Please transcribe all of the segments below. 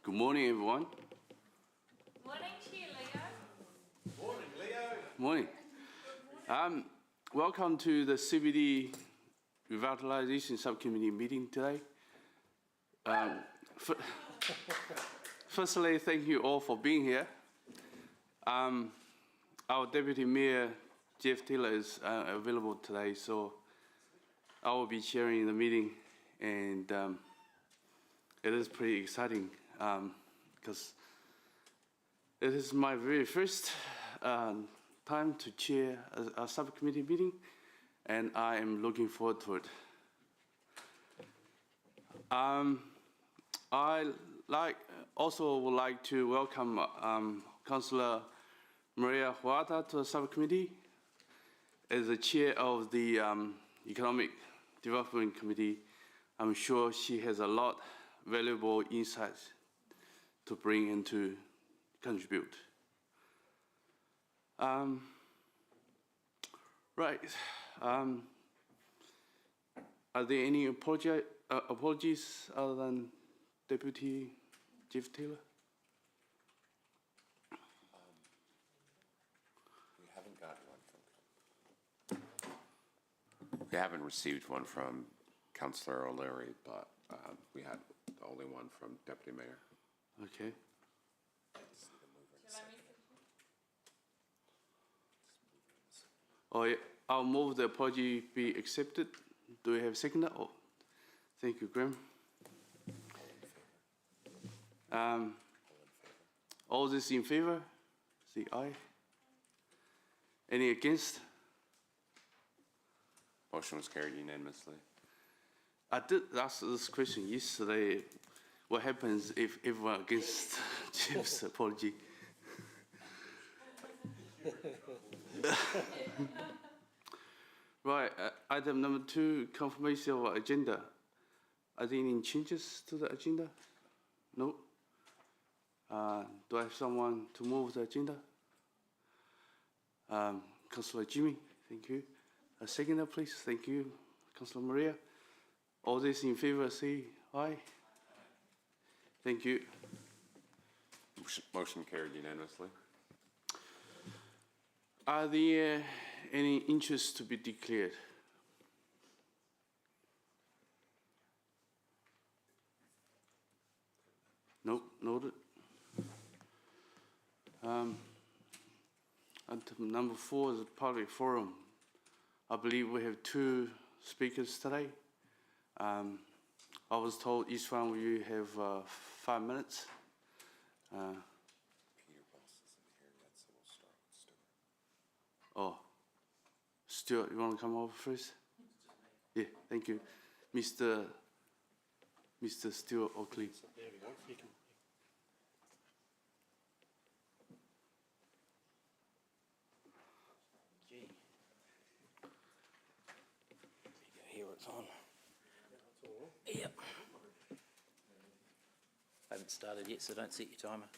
Good morning, everyone. Morning to you, Leo. Morning, Leo. Morning. Welcome to the CBD Revitalisation Subcommittee meeting today. Firstly, thank you all for being here. Our Deputy Mayor, Jeff Taylor, is available today, so I will be chairing the meeting, and it is pretty exciting because it is my very first time to chair a subcommittee meeting, and I am looking forward to it. I also would like to welcome Councillor Maria Huerta to the subcommittee. As the chair of the Economic Development Committee, I'm sure she has a lot of valuable insights to bring and to contribute. Right. Are there any apologies other than Deputy Jeff Taylor? We haven't got one from. We haven't received one from Councillor O'Leary, but we had the only one from Deputy Mayor. Okay. Oh, yeah. I'll move the apology be accepted. Do we have a second? Oh, thank you, Graham. All those in favor? Say aye. Any against? Motion was carried unanimously. I did ask this question yesterday. What happens if everyone against Jeff's apology? Right, item number 2, confirmation of agenda. Are there any changes to the agenda? No? Do I have someone to move the agenda? Councillor Jimmy, thank you. A seconder, please. Thank you. Councillor Maria. All those in favor say aye. Thank you. Motion carried unanimously. Are there any interests to be declared? Nope, noted. Item number 4 is a public forum. I believe we have 2 speakers today. I was told each one of you have 5 minutes. Peter Boss isn't here yet, so we'll start with Stuart. Oh, Stuart, you want to come over first? Yeah, thank you. Mr. Stuart Oakley. There we go. You can. Gee. You can hear it's on. Yep. I haven't started yet, so don't set your timer.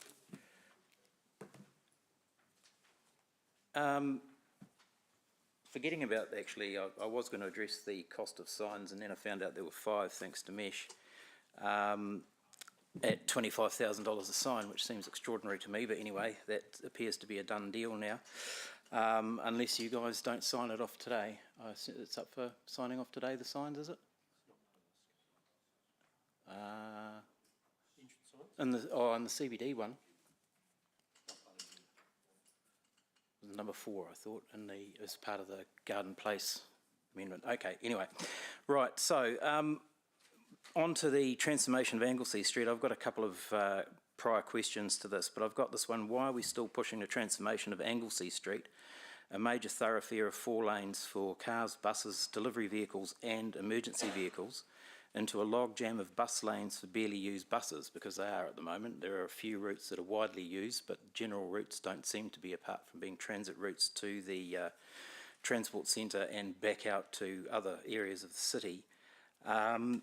Forgetting about, actually, I was going to address the cost of signs, and then I found out there were 5 thanks to Mesh at $25,000 a sign, which seems extraordinary to me, but anyway, that appears to be a done deal now. Unless you guys don't sign it off today. It's up for signing off today, the signs, is it? And the CBD one. Number 4, I thought, as part of the Garden Place amendment. Okay, anyway. Right, so on to the transformation of Anglesey Street. I've got a couple of prior questions to this, but I've got this one. Why are we still pushing the transformation of Anglesey Street, a major thoroughfare of 4 lanes for cars, buses, delivery vehicles and emergency vehicles, into a logjam of bus lanes for barely used buses, because they are at the moment. There are a few routes that are widely used, but general routes don't seem to be, apart from being transit routes to the transport centre and back out to other areas of the city. And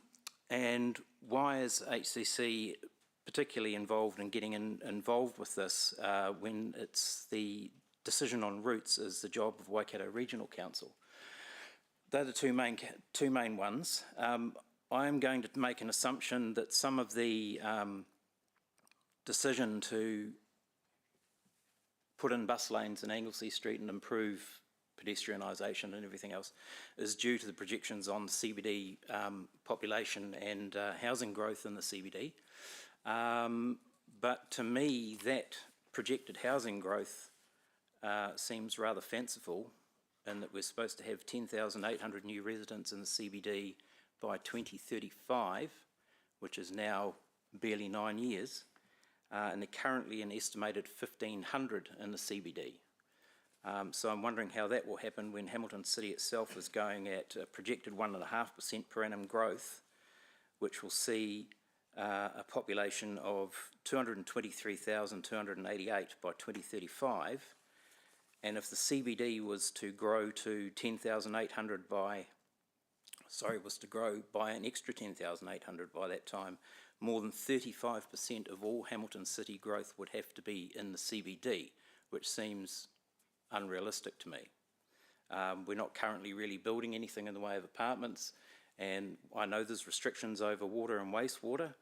why is HCC particularly involved in getting involved with this when it's the decision on routes is the job of Waikato Regional Council? They're the two main ones. I am going to make an assumption that some of the decision to put in bus lanes in Anglesey Street and improve pedestrianisation and everything else is due to the projections on CBD population and housing growth in the CBD. But to me, that projected housing growth seems rather fanciful, in that we're supposed to have 10,800 new residents in the CBD by 2035, which is now barely 9 years, and they're currently an estimated 1,500 in the CBD. So I'm wondering how that will happen when Hamilton City itself is going at a projected 1.5% per annum growth, which will see a population of 223,288 by 2035. And if the CBD was to grow to 10,800 was to grow by an extra 10,800 by that time, more than 35% of all Hamilton City growth would have to be in the CBD, which seems unrealistic to me. We're not currently really building anything in the way of apartments, and I know there's restrictions over water and wastewater,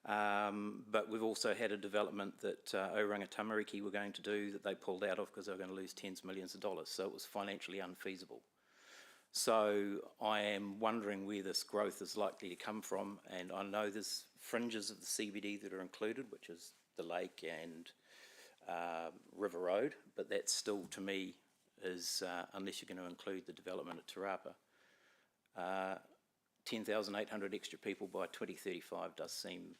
but we've also had a development that Oranga Tamariki were going to do that they pulled out of because they were going to lose tens of millions of dollars, so it was financially unfeasible. So I am wondering where this growth is likely to come from, and I know there's fringes of the CBD that are included, which is the lake and River Road, but that still, to me, is, unless you're going to include the development at Te Rapa, 10,800 extra people by 2035 does seem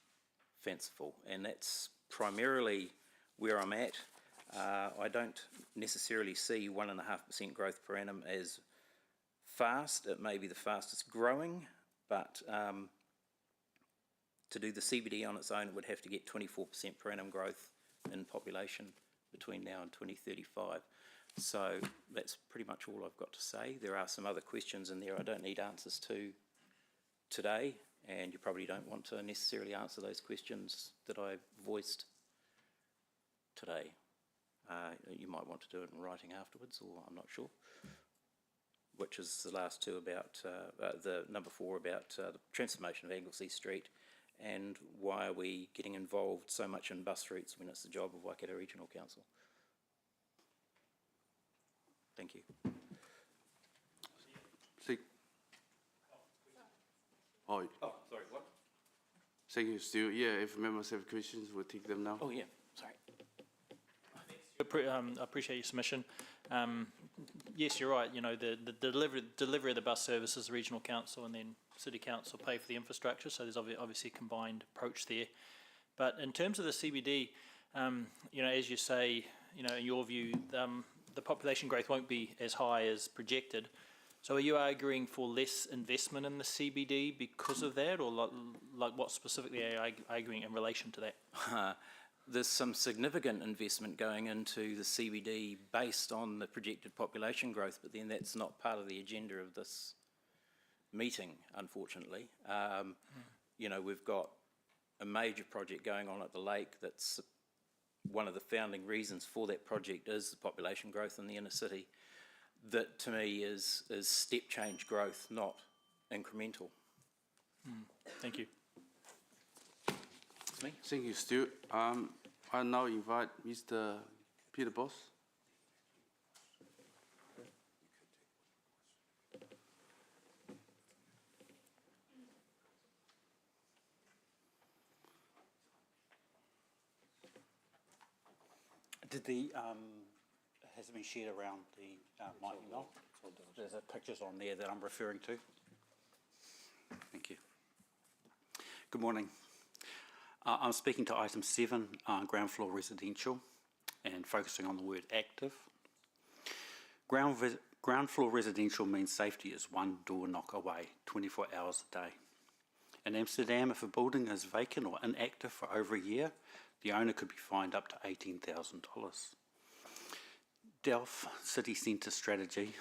fanciful, and that's primarily where I'm at. I don't necessarily see 1.5% growth per annum as fast. It may be the fastest growing, but to do the CBD on its own, it would have to get 24% per annum growth in population between now and 2035. So that's pretty much all I've got to say. There are some other questions in there I don't need answers to today, and you probably don't want to necessarily answer those questions that I voiced today. You might want to do it in writing afterwards, or I'm not sure. Which is the last two about, the number 4 about the transformation of Anglesey Street, and why are we getting involved so much in bus routes when it's the job of Waikato Regional Council. Thank you. Sorry, what? Thank you, Stu. Yeah, if members have questions, we'll take them now. Oh, yeah, sorry. I appreciate your submission. Yes, you're right. You know, the delivery of the bus service is the regional council, and then city council pay for the infrastructure. So there's obviously a combined approach there. But in terms of the CBD, you know, as you say, you know, in your view, the population growth won't be as high as projected. So are you arguing for less investment in the CBD because of that, or like what specifically are you arguing in relation to that? There's some significant investment going into the CBD based on the projected population growth, but then that's not part of the agenda of this meeting, unfortunately. You know, we've got a major project going on at the lake that's one of the founding reasons for that project is the population growth in the inner city. That to me is step change growth, not incremental. Thank you. Me? Thank you, Stu. I now invite Mr. Peter Boss. Did the, has it been shared around the my email? There's pictures on there that I'm referring to. Thank you. Good morning. I'm speaking to item 7, ground floor residential, and focusing on the word active. Ground floor residential means safety is one door knock away, 24 hours a day. In Amsterdam, if a building is vacant or inactive for over a year, the owner could be fined up to $18,000. Delft City Centre strategy,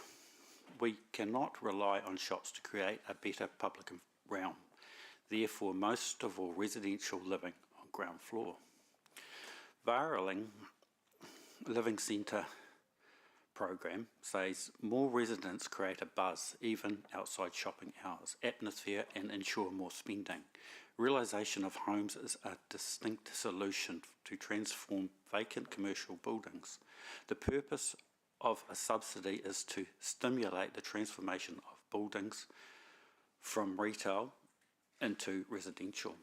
we cannot rely on shops to create a better public realm. Therefore, most of all residential living on ground floor. Varaling Living Centre program says more residents create a buzz even outside shopping hours, atmosphere and ensure more spending. Realisation of homes is a distinct solution to transform vacant commercial buildings. The purpose of a subsidy is to stimulate the transformation of buildings from retail into residential.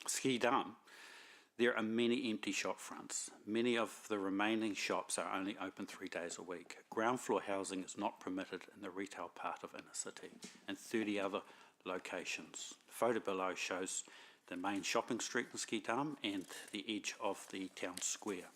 Ski Dam. There are many empty shop fronts. Many of the remaining shops are only open 3 days a week. Ground floor housing is not permitted in the retail part of inner city and 30 other locations. The photo below shows the main shopping street in Ski Dam and the edge of the town square.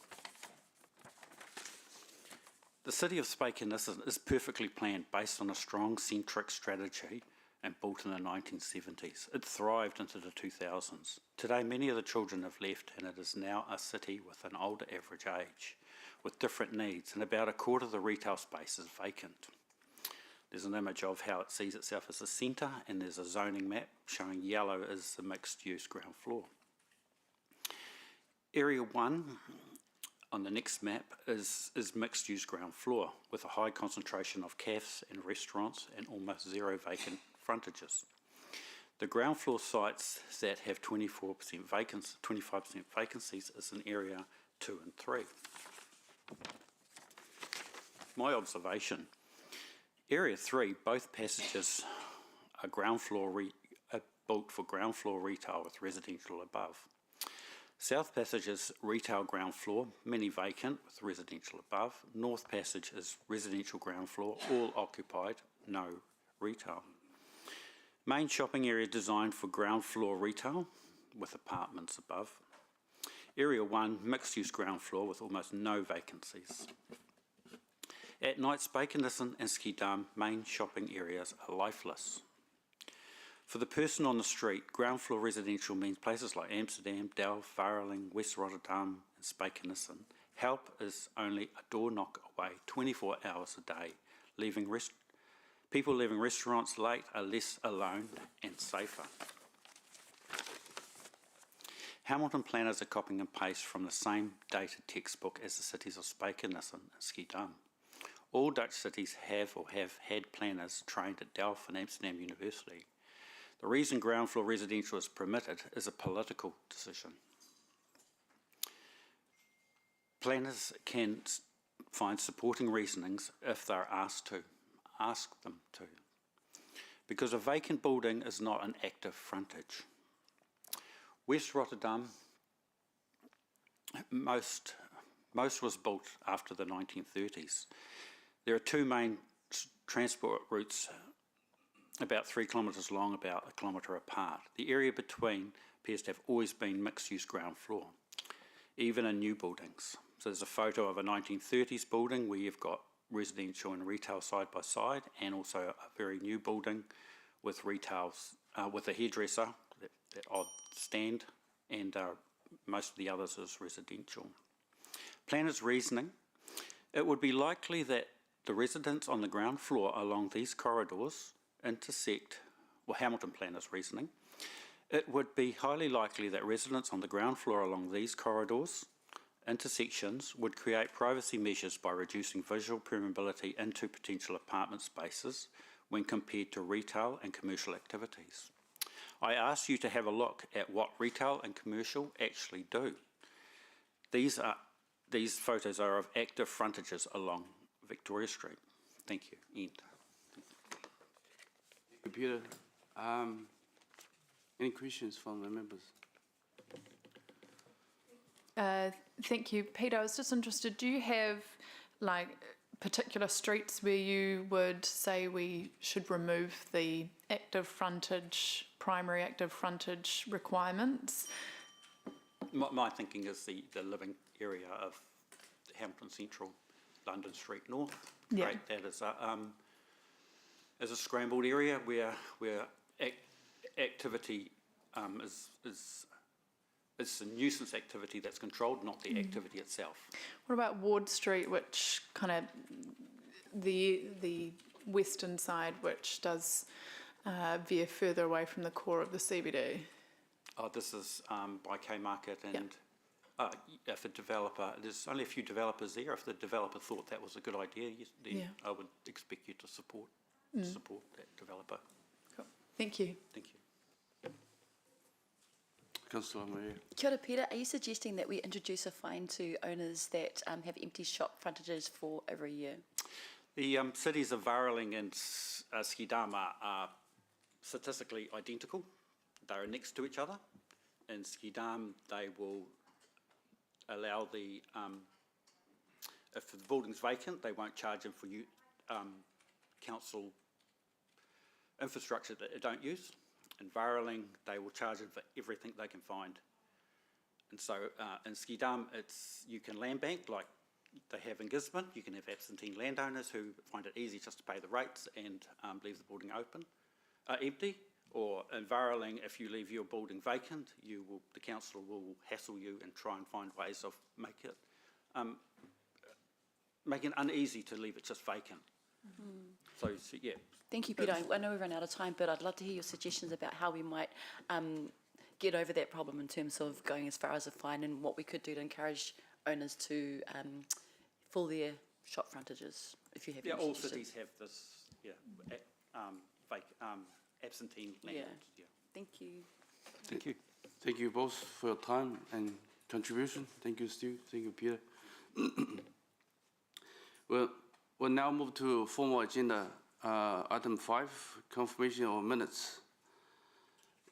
The city of Spakenissa is perfectly planned based on a strong centric strategy and built in the 1970s. It thrived into the 2000s. Today, many of the children have left and it is now a city with an older average age, with different needs, and about a quarter of the retail space is vacant. There's an image of how it sees itself as a centre, and there's a zoning map showing yellow as the mixed-use ground floor. Area 1 on the next map is mixed-use ground floor, with a high concentration of cafes and restaurants and almost zero vacant frontages. The ground floor sites that have 25% vacancies is in area 2 and 3. My observation, area 3, both passages are built for ground floor retail with residential above. South Passage is retail ground floor, many vacant with residential above. North Passage is residential ground floor, all occupied, no retail. Main shopping area designed for ground floor retail with apartments above. Area 1, mixed use ground floor with almost no vacancies. At night, Spakenissa and Ski Dam main shopping areas are lifeless. For the person on the street, ground floor residential means places like Amsterdam, Delft, Farreling, West Rotterdam and Spakenissa. Help is only a door knock away, 24 hours a day. People leaving restaurants late are less alone and safer. Hamilton planners are copying and paste from the same dated textbook as the cities of Spakenissa and Ski Dam. All Dutch cities have or have had planners trained at Delft and Amsterdam University. The reason ground floor residential is permitted is a political decision. Planners can find supporting reasonings if they're asked to. Ask them to. Because a vacant building is not an active frontage. West Rotterdam, most was built after the 1930s. There are two main transport routes about 3 kilometres long, about a kilometre apart. The area between appears to have always been mixed-use ground floor, even in new buildings. So there's a photo of a 1930s building where you've got residential and retail side by side, and also a very new building with retails, with a hairdresser, that odd stand, and most of the others is residential. Planners' reasoning, it would be likely that the residents on the ground floor along these corridors intersect, well, Hamilton planners' reasoning, it would be highly likely that residents on the ground floor along these corridors intersections would create privacy measures by reducing visual permeability into potential apartment spaces when compared to retail and commercial activities. I ask you to have a look at what retail and commercial actually do. These photos are of active frontages along Victoria Street. Thank you. End. Peter, any questions from the members? Thank you. Peter, I was just interested, do you have like particular streets where you would say we should remove the active frontage, primary active frontage requirements? My thinking is the living area of Hamilton Central, London Street North. Yeah. Great, that is a scrambled area where activity it's a nuisance activity that's controlled, not the activity itself. What about Ward Street, which kind of the western side, which does veer further away from the core of the CBD? Oh, this is by K Market and if a developer, there's only a few developers there, if the developer thought that was a good idea, yes, then Yeah. I would expect you to support that developer. Cool. Thank you. Thank you. Councillor Maria. Kia ora, Peter. Are you suggesting that we introduce a fine to owners that have empty shop frontages for over a year? The cities of Varaling and Skidama are statistically identical. They are next to each other. In Skidam, they will allow the, if the building's vacant, they won't charge them for council infrastructure that they don't use. In Varaling, they will charge them for everything they can find. And so in Skidam, you can land bank like they have in Gisborne. You can have absentee landowners who find it easy just to pay the rates and leave the building empty. Or in Varaling, if you leave your building vacant, the council will hassle you and try and find ways of making it uneasy to leave it just vacant. So yeah. Thank you, Peter. I know we've run out of time, but I'd love to hear your suggestions about how we might get over that problem in terms of going as far as a fine and what we could do to encourage owners to fill their shop frontages, if you have any All suggestions. cities have this, absentee landlords. Yeah. Thank you. Thank you. Thank you both for your time and contribution. Thank you, Stu. Thank you, Peter. We'll now move to formal agenda. Item 5, confirmation of minutes.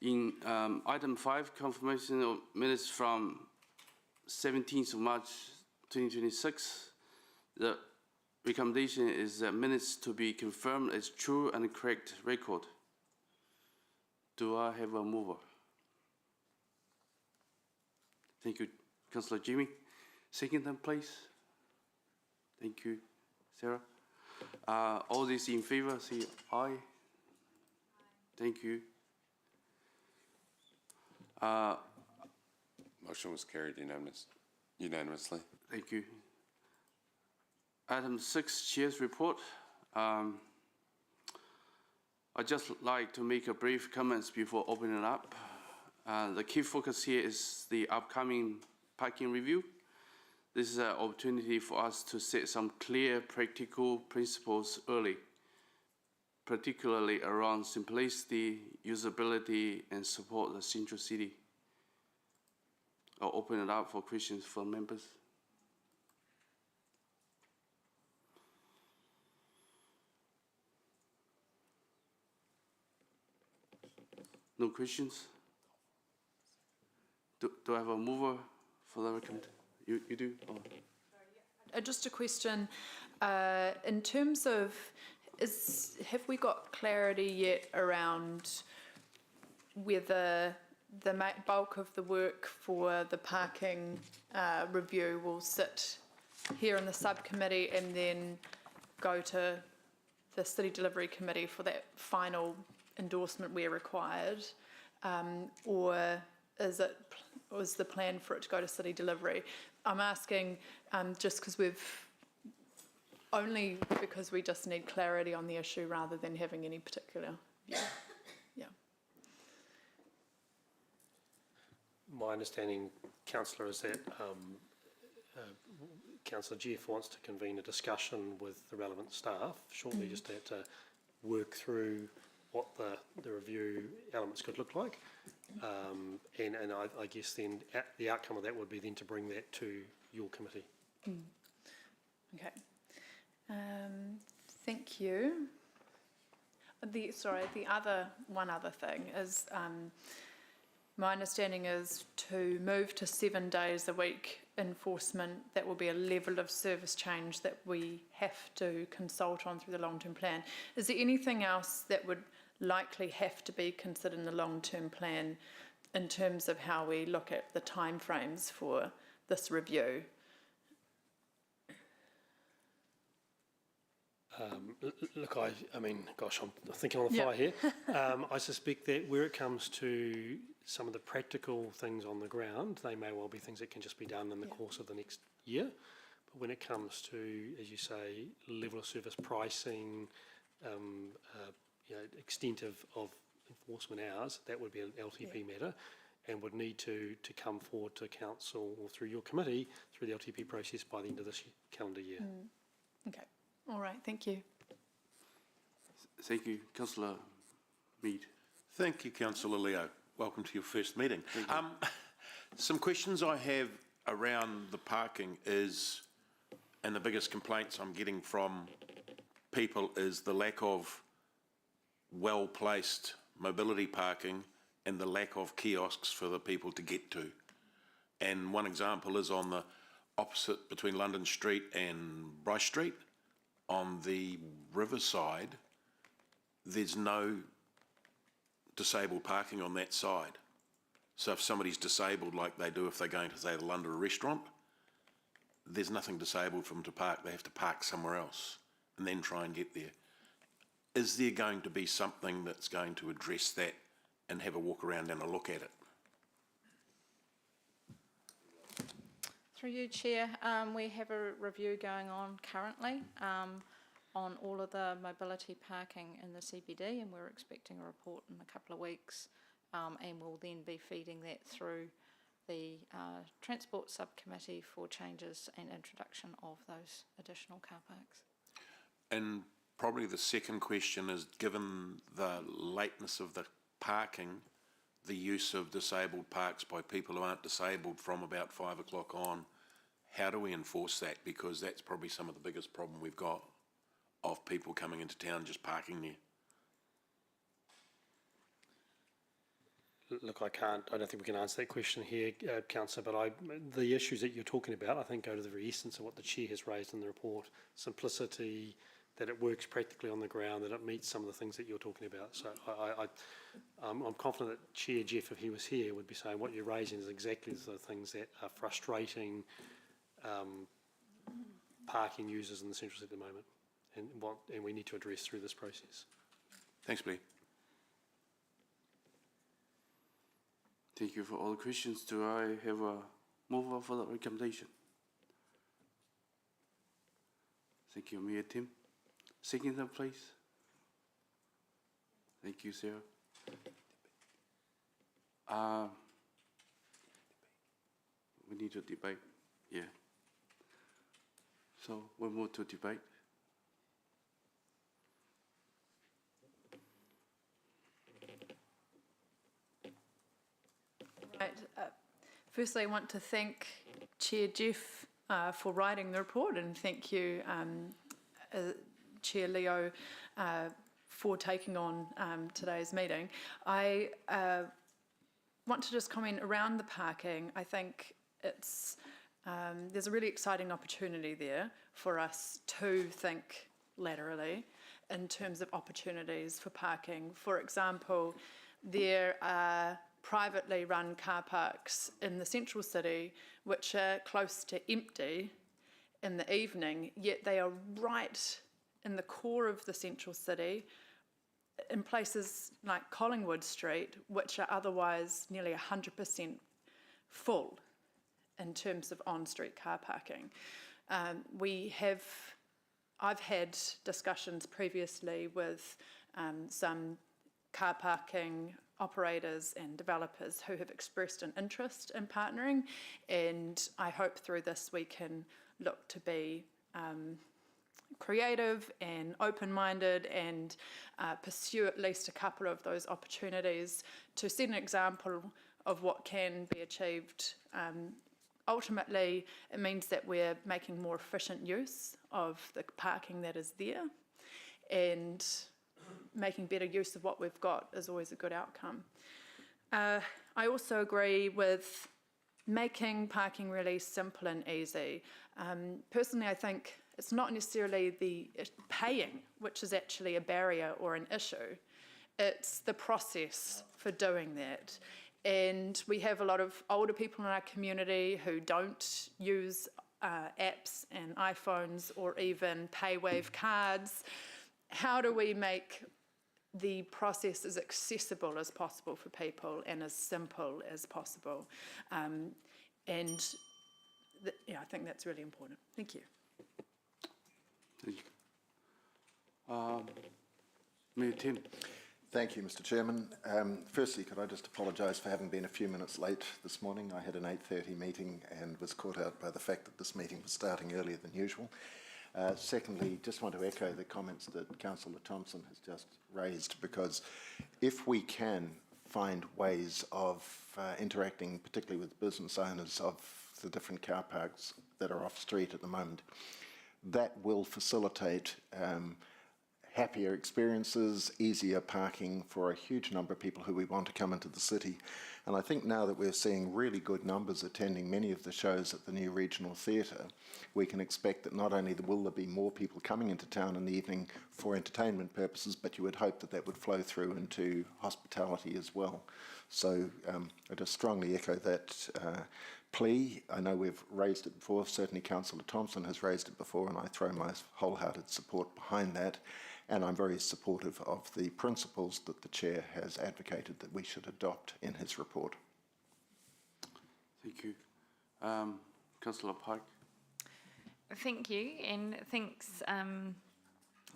In item 5, confirmation of minutes from 17th of March 2026, the recommendation is that minutes to be confirmed as true and correct record. Do I have a mover? Thank you, Councillor Jimmy. Second then, please. Thank you, Sarah. All these in favor, say aye. Thank you. Motion was carried unanimously. Thank you. Item 6, Chair's report. I'd just like to make a brief comments before opening up. The key focus here is the upcoming parking review. This is an opportunity for us to set some clear practical principles early, particularly around simplicity, usability, and support the Central City. I'll open it up for questions from members. No questions? Do I have a mover for the recommendation? You do? Oh. Just a question, in terms of, have we got clarity yet around whether the bulk of the work for the parking review will sit here in the subcommittee and then go to the City Delivery Committee for that final endorsement where required, or was the plan for it to go to City Delivery? I'm asking just because we just need clarity on the issue rather than having any particular view. Yeah. My understanding, Councillor, is that Councillor Jeff wants to convene a discussion with the relevant staff shortly, just to work through what the review elements could look like. And I guess then the outcome of that would be then to bring that to your committee. Okay. Thank you. One other thing is, my understanding is to move to 7 days a week enforcement. That will be a level of service change that we have to consult on through the long-term plan. Is there anything else that would likely have to be considered in the long-term plan in terms of how we look at the timeframes for this review? Look, I mean, gosh, I'm thinking on the fly here. I suspect that where it comes to some of the practical things on the ground, they may well be things that can just be done in the course of the next year. But when it comes to, as you say, level of service pricing, extent of enforcement hours, that would be an LTP matter. and would need to come forward to council or through your committee through the LTP process by the end of this calendar year. Okay, all right, thank you. Thank you, Councillor Mead. Thank you, Councillor Leo. Welcome to your first meeting. Some questions I have around the parking is, and the biggest complaints I'm getting from people is the lack of well-placed mobility parking and the lack of kiosks for the people to get to. And one example is on the opposite between London Street and Bryce Street, on the riverside, there's no disabled parking on that side. So if somebody's disabled like they do if they're going to, say, the London restaurant, there's nothing disabled for them to park. They have to park somewhere else and then try and get there. Is there going to be something that's going to address that and have a walk around and a look at it? Through you, Chair, we have a review going on currently on all of the mobility parking in the CBD, and we're expecting a report in a couple of weeks, and we'll then be feeding that through the Transport Subcommittee for changes and introduction of those additional car parks. And probably the second question is, given the lateness of the parking, the use of disabled parks by people who aren't disabled from about 5 o'clock on, how do we enforce that? Because that's probably some of the biggest problem we've got of people coming into town just parking there. Look, I don't think we can answer that question here, Councillor, but the issues that you're talking about, I think, go to the very essence of what the Chair has raised in the report. Simplicity, that it works practically on the ground, that it meets some of the things that you're talking about. So I'm confident that Chair Jeff, if he was here, would be saying what you're raising is exactly the things that are frustrating parking users in the central city at the moment, and we need to address through this process. Thanks, Blair. Thank you for all the questions. Do I have a mover for the recommendation? Thank you, Mayor Tim. Second, please. Thank you, Sarah. We need to debate. Yeah. So we'll move to debate. Right. Firstly, I want to thank Chair Jeff for writing the report, and thank you, Chair Leo, for taking on today's meeting. I want to just comment around the parking. I think it's there's a really exciting opportunity there for us to think laterally in terms of opportunities for parking. For example, there are privately run car parks in the central city which are close to empty in the evening, yet they are right in the core of the central city in places like Collingwood Street, which are otherwise nearly 100% full in terms of on-street car parking. I've had discussions previously with some car parking operators and developers who have expressed an interest in partnering, and I hope through this we can look to be creative and open-minded and pursue at least a couple of those opportunities to set an example of what can be achieved. Ultimately, it means that we're making more efficient use of the parking that is there, and making better use of what we've got is always a good outcome. I also agree with making parking really simple and easy. Personally, I think it's not necessarily the paying, which is actually a barrier or an issue. It's the process for doing that. And we have a lot of older people in our community who don't use apps and iPhones or even PayWave cards. How do we make the process as accessible as possible for people and as simple as possible? I think that's really important. Thank you. Thank you. Mayor Tim. Thank you, Mr Chairman. Firstly, could I just apologise for having been a few minutes late this morning. I had an 8:30 meeting and was caught out by the fact that this meeting was starting earlier than usual. Secondly, just want to echo the comments that Councillor Thompson has just raised, because if we can find ways of interacting, particularly with business owners of the different car parks that are off street at the moment, that will facilitate happier experiences, easier parking for a huge number of people who we want to come into the city. And I think now that we're seeing really good numbers attending many of the shows at the new regional theatre, we can expect that not only will there be more people coming into town in the evening for entertainment purposes, but you would hope that that would flow through into hospitality as well. So I just strongly echo that plea. I know we've raised it before, certainly Councillor Thompson has raised it before, and I throw my wholehearted support behind that. And I'm very supportive of the principles that the Chair has advocated that we should adopt in his report. Thank you. Councillor Pike. Thank you, and thanks.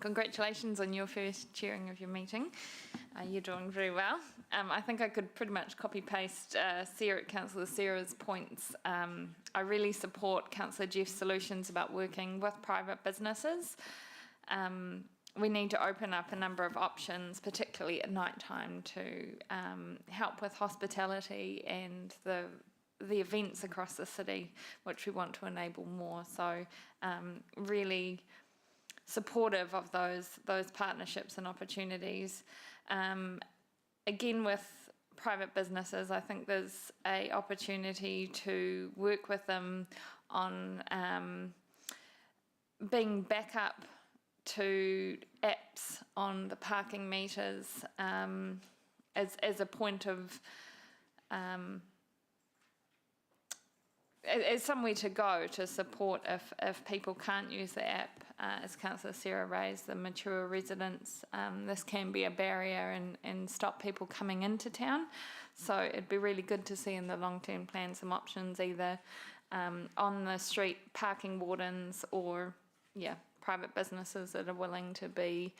Congratulations on your first chairing of your meeting. You're doing very well. I think I could pretty much copy-paste Councillor Sarah's points. I really support Councillor Jeff's solutions about working with private businesses. We need to open up a number of options, particularly at night time, to help with hospitality and the events across the city, which we want to enable more. So really supportive of those partnerships and opportunities. Again, with private businesses, I think there's an opportunity to work with them on being backup to apps on the parking meters as a point of as somewhere to go to support if people can't use the app. As Councillor Sarah raised, the mature residents, this can be a barrier and stop people coming into town. So it'd be really good to see in the long-term plan some options, either on the street parking wardens or private businesses that are willing to be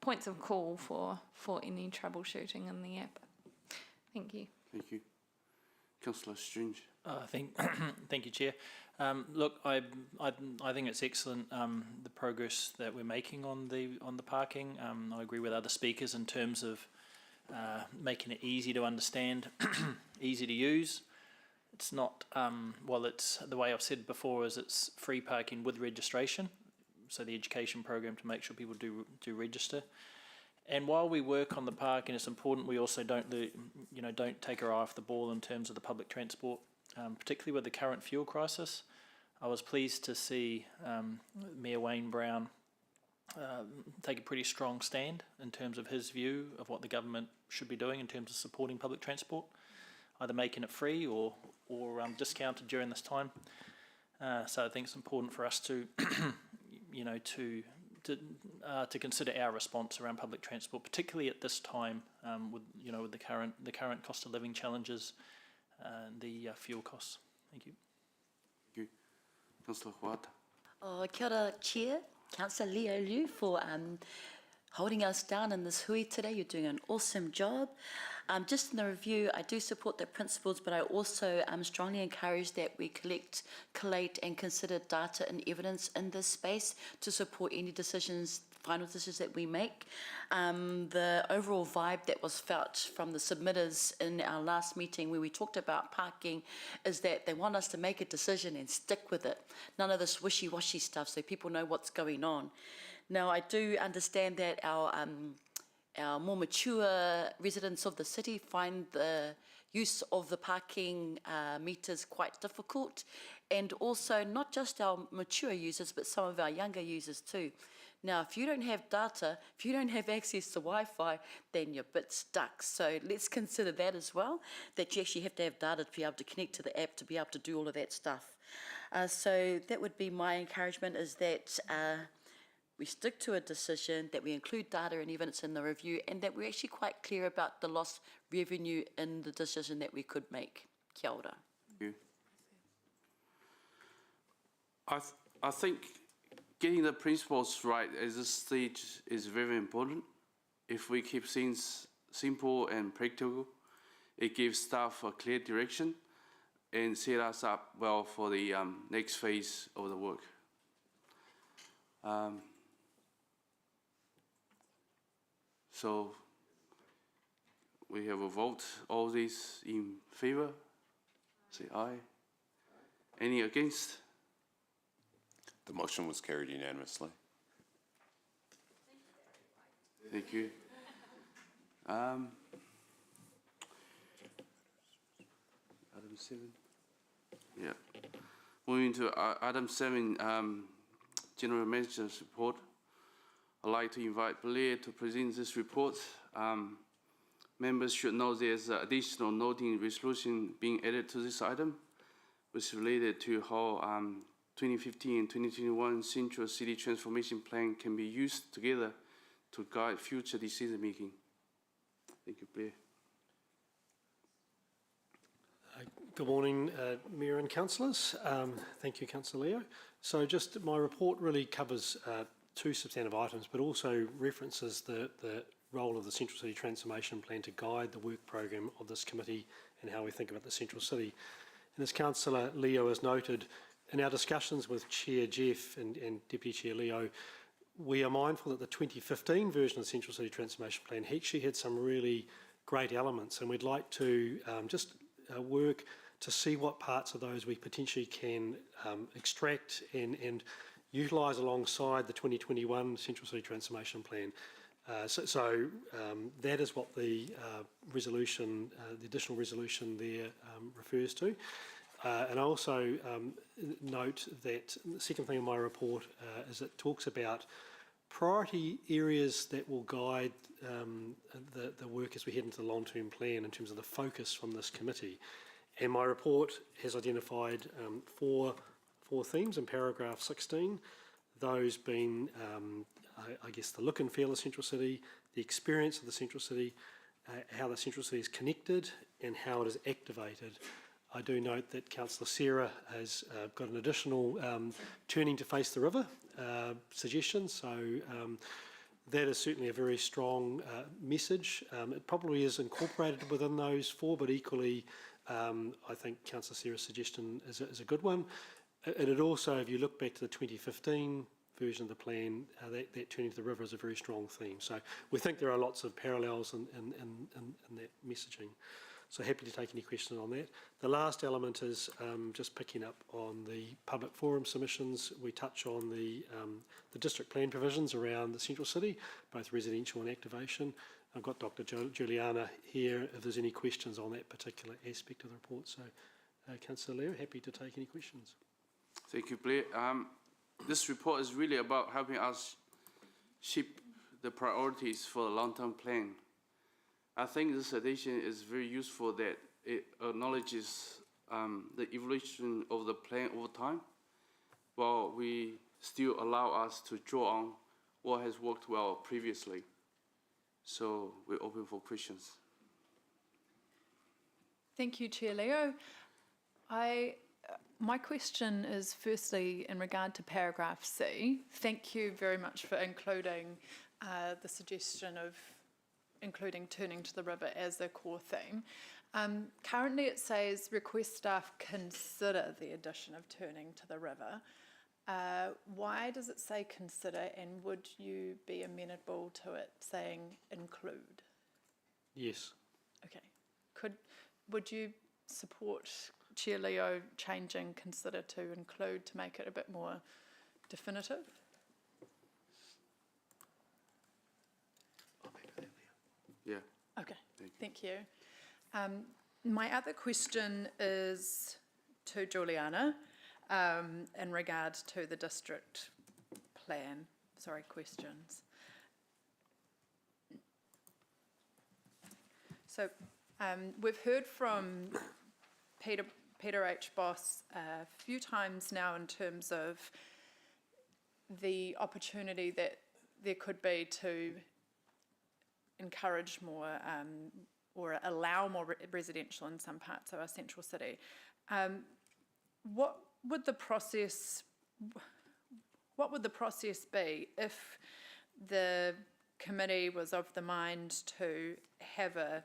points of call for any troubleshooting in the app. Thank you. Thank you. Councillor Strange. Thank you, Chair. Look, I think it's excellent the progress that we're making on the parking. I agree with other speakers in terms of making it easy to understand, easy to use. It's not, it's the way I've said before is it's free parking with registration. So the education program to make sure people do register. And while we work on the parking, it's important we also don't take our eye off the ball in terms of the public transport, particularly with the current fuel crisis. I was pleased to see Mayor Wayne Brown take a pretty strong stand in terms of his view of what the government should be doing in terms of supporting public transport, either making it free or discounted during this time. So I think it's important for us to, to consider our response around public transport, particularly at this time with the current cost of living challenges and the fuel costs. Thank you. Thank you. Councillor Huata. Kia ora, Chair, Councillor Leo Liu, for holding us down in this hui today. You're doing an awesome job. Just in the review, I do support the principles, but I also strongly encourage that we collate and consider data and evidence in this space to support any final decisions that we make. The overall vibe that was felt from the submitters in our last meeting where we talked about parking is that they want us to make a decision and stick with it. None of this wishy-washy stuff, so people know what's going on. Now, I do understand that our more mature residents of the city find the use of the parking meters quite difficult, and also not just our mature users, but some of our younger users too. Now, if you don't have data, if you don't have access to Wi-Fi, then you're a bit stuck. So let's consider that as well, that you actually have to have data to be able to connect to the app to be able to do all of that stuff. So that would be my encouragement, is that we stick to a decision, that we include data and evidence in the review, and that we're actually quite clear about the lost revenue in the decision that we could make. Kia ora. Thank you. I think getting the principles right at this stage is very important. If we keep things simple and practical, it gives staff a clear direction and set us up well for the next phase of the work. So we have a vote. All these in favor, say aye. Any against? The motion was carried unanimously. Thank you. Item 7. Yeah. Moving to item 7, General Manager's report. I'd like to invite Blair to present this report. Members should know there's additional noting resolution being added to this item, which is related to how 2015 and 2021 Central City Transformation Plan can be used together to guide future decision making. Thank you, Blair. Good morning, Mayor and Councillors. Thank you, Councillor Leo. So just my report really covers 2 substantive items, but also references the role of the Central City Transformation Plan to guide the work program of this committee and how we think about the Central City. And as Councillor Leo has noted, in our discussions with Chair Jeff and Deputy Chair Leo, we are mindful that the 2015 version of the Central City Transformation Plan actually had some really great elements, and we'd like to just work to see what parts of those we potentially can extract and utilise alongside the 2021 Central City Transformation Plan. So that is what the resolution, the additional resolution there refers to. And I also note that the second thing in my report is it talks about priority areas that will guide the work as we head into the long-term plan in terms of the focus from this committee. And my report has identified four themes in paragraph 16, those being, I guess, the look and feel of Central City, the experience of the Central City, how the Central City is connected and how it is activated. I do note that Councillor Sarah has got an additional turning to face the river suggestion, so that is certainly a very strong message. It probably is incorporated within those 4, but equally I think Councillor Sarah's suggestion is a good one. And it also, if you look back to the 2015 version of the plan, that turning to the river is a very strong theme. So we think there are lots of parallels in that messaging. So happy to take any questions on that. The last element is just picking up on the public forum submissions. We touch on the district plan provisions around the Central City, both residential and activation. I've got Dr. Juliana here if there's any questions on that particular aspect of the report. So Councillor Leo, happy to take any questions. Thank you, Blair. This report is really about helping us shape the priorities for the long-term plan. I think this addition is very useful that it acknowledges the evolution of the plan over time, while we still allow us to draw on what has worked well previously. So we're open for questions. Thank you, Chair Leo. My question is firstly in regard to paragraph C. Thank you very much for including the suggestion of including turning to the river as a core theme. Currently it says request staff consider the addition of turning to the river. Why does it say consider, and would you be amenable to it saying include? Yes. Okay. Would you support Chair Leo changing consider to include to make it a bit more definitive? Yeah. Okay, thank you. My other question is to Juliana in regard to the district plan. Sorry, questions. So we've heard from Peter H. Boss a few times now in terms of the opportunity that there could be to encourage more or allow more residential in some parts of our central city. What what would the process be if the committee was of the mind to have a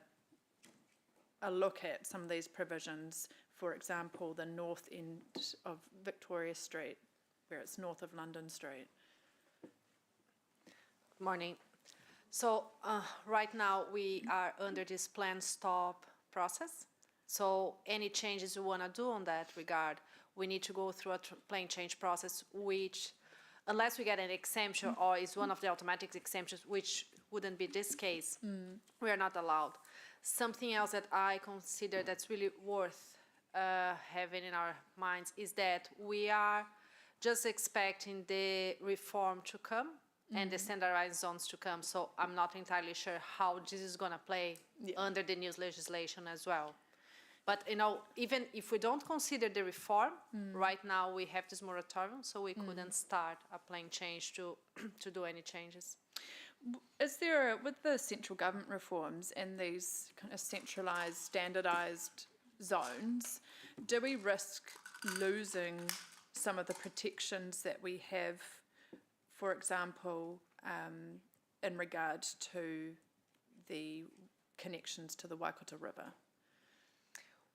look at some of these provisions, for example, the north end of Victoria Street, where it's north of London Street? Morning. So right now we are under this plan stop process. So any changes we want to do on that regard, we need to go through a plan change process, which, unless we get an exemption or is one of the automatic exemptions, which wouldn't be this case, we are not allowed. Something else that I consider that's really worth having in our minds is that we are just expecting the reform to come and the standardized zones to come. So I'm not entirely sure how this is going to play under the new legislation as well. But, you know, even if we don't consider the reform, right now we have this moratorium, so we couldn't start a plan change to do any changes. Is there, with the central government reforms and these kind of centralised, standardised zones, do we risk losing some of the protections that we have, for example, in regard to the connections to the Waikato River?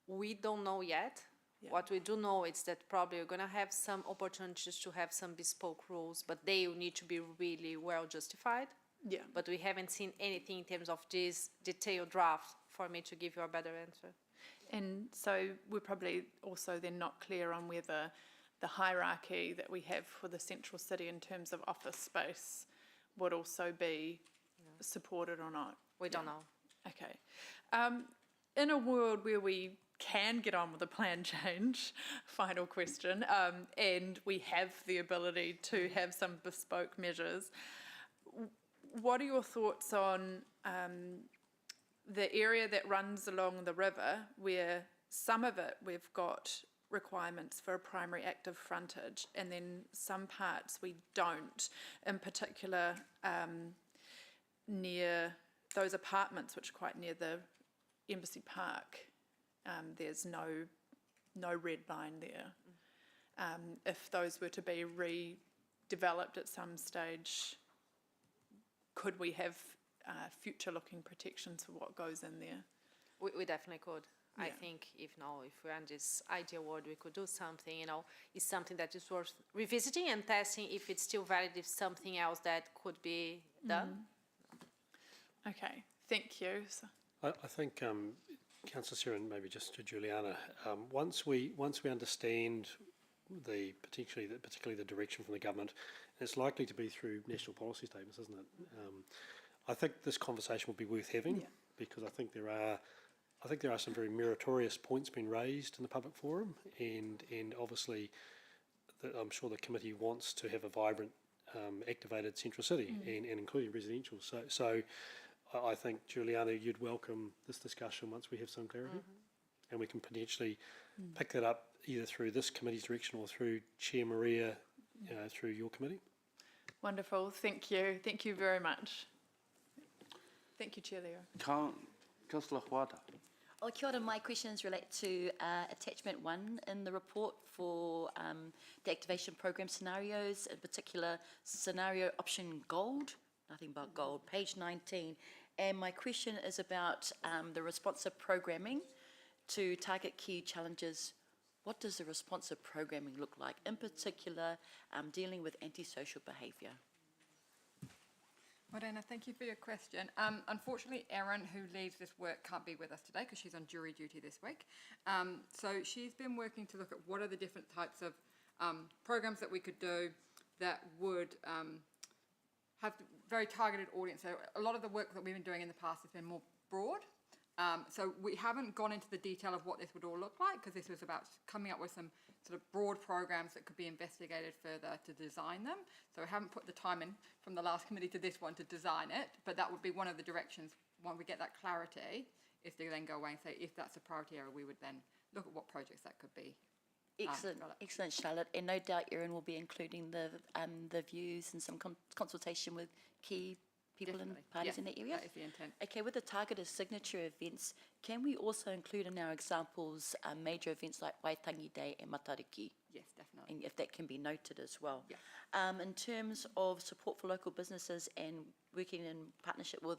We don't know yet. What we do know is that probably we're going to have some opportunities to have some bespoke rules, but they will need to be really well justified. Yeah. But we haven't seen anything in terms of this detailed draft for me to give you a better answer. And so we're probably also then not clear on whether the hierarchy that we have for the central city in terms of office space would also be supported or not. We don't know. Okay. In a world where we can get on with a plan change, final question, and we have the ability to have some bespoke measures, what are your thoughts on the area that runs along the river, where some of it we've got requirements for a primary active frontage, and then some parts we don't, in particular near those apartments which are quite near the Embassy Park, there's no red line there. If those were to be redeveloped at some stage, could we have future-looking protections for what goes in there? We definitely could. I think if we're in this ideal world, we could do something, it's something that is worth revisiting and testing if it's still valid, if something else that could be done. Okay, thank you. I think, Councillor Sarah, and maybe just to Juliana, once we understand particularly the direction from the government, and it's likely to be through national policy statements, isn't it? I think this conversation will be worth having because I think there are some very meritorious points being raised in the public forum, and obviously I'm sure the committee wants to have a vibrant, activated central city, and including residential. So I think, Juliana, you'd welcome this discussion once we have some clarity, and we can potentially pick that up either through this committee's direction or through Chair Maria, through your committee. Wonderful, thank you. Thank you very much. Thank you, Chair Leo. Councillor Huata. Oh, kia ora. My questions relate to attachment 1 in the report for the activation program scenarios, in particular scenario option gold, nothing but gold, page 19. And my question is about the responsive programming to target key challenges. What does the responsive programming look like, in particular dealing with antisocial behaviour? Morena, thank you for your question. Unfortunately, Erin, who leads this work, can't be with us today because she's on jury duty this week. So she's been working to look at what are the different types of programs that we could do that would have very targeted audience. So a lot of the work that we've been doing in the past has been more broad. So we haven't gone into the detail of what this would all look like because this was about coming up with some sort of broad programs that could be investigated further to design them. So we haven't put the time in from the last committee to this one to design it, but that would be one of the directions when we get that clarity, is to then go away and say if that's a priority area, we would then look at what projects that could be. Excellent, Charlotte. And no doubt Erin will be including the views and some consultation with key people and Definitely, parties yeah, in that area? that is the intent. Okay, with the targeted signature events, can we also include in our examples major events like Waitangi Day and Matariki? Yes, definitely. And if that can be noted as well. Yeah. In terms of support for local businesses and working in partnership with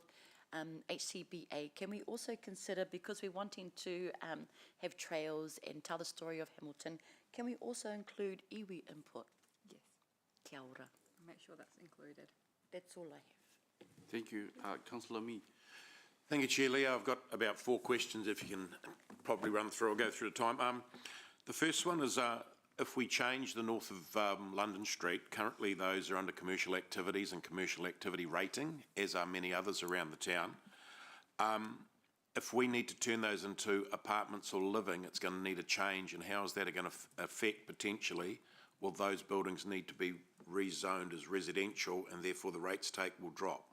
HCBA, can we also consider, because we're wanting to have trails and tell the story of Hamilton, can we also include iwi input? Yes. Kia ora. Make sure that's included. That's all I have. Thank you. Councillor Mee. Thank you, Chair Leo. I've got about 4 questions, if you can probably run through or go through the time. The first one is, if we change the north of London Street, currently those are under commercial activities and commercial activity rating, as are many others around the town. If we need to turn those into apartments or living, it's going to need a change, and how is that going to affect potentially? Will those buildings need to be rezoned as residential, and therefore the rates take will drop?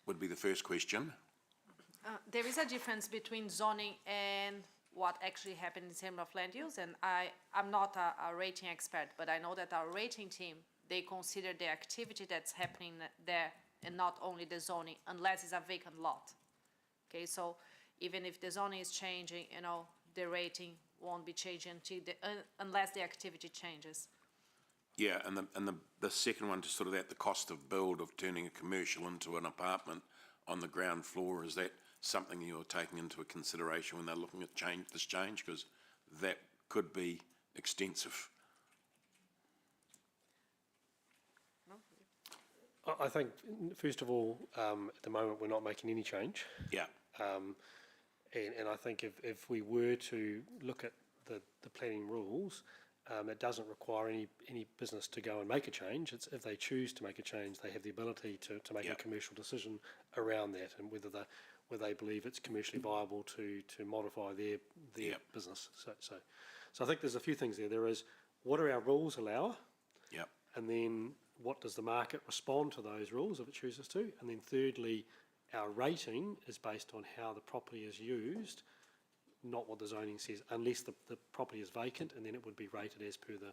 Would be the first question. There is a difference between zoning and what actually happened in terms of land use, and I'm not a rating expert, but I know that our rating team, they consider the activity that's happening there and not only the zoning, unless it's a vacant lot. Okay, so even if the zoning is changing, you know, the rating won't be changing until unless the activity changes. Yeah, and the second one, just sort of the cost of build of turning a commercial into an apartment on the ground floor, is that something you're taking into consideration when they're looking at this change? Because that could be extensive. I think, first of all, at the moment, we're not making any change. Yeah. And I think if we were to look at the planning rules, it doesn't require any business to go and make a change. It's if they choose to make a change, they have the ability to make a commercial decision around that, and whether they believe it's commercially viable to modify their business. So I think there's a few things there. There is, what do our rules allow? Yep. And then what does the market respond to those rules if it chooses to? And then thirdly, our rating is based on how the property is used, not what the zoning says, unless the property is vacant, and then it would be rated as per the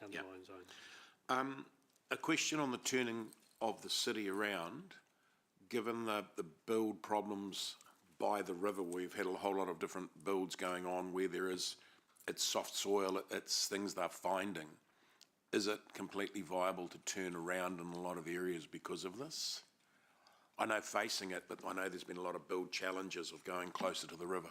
underlying zone. A question on the turning of the city around, given the build problems by the river, we've had a whole lot of different builds going on where it's soft soil, it's things they're finding. Is it completely viable to turn around in a lot of areas because of this? I know facing it, but I know there's been a lot of build challenges of going closer to the river.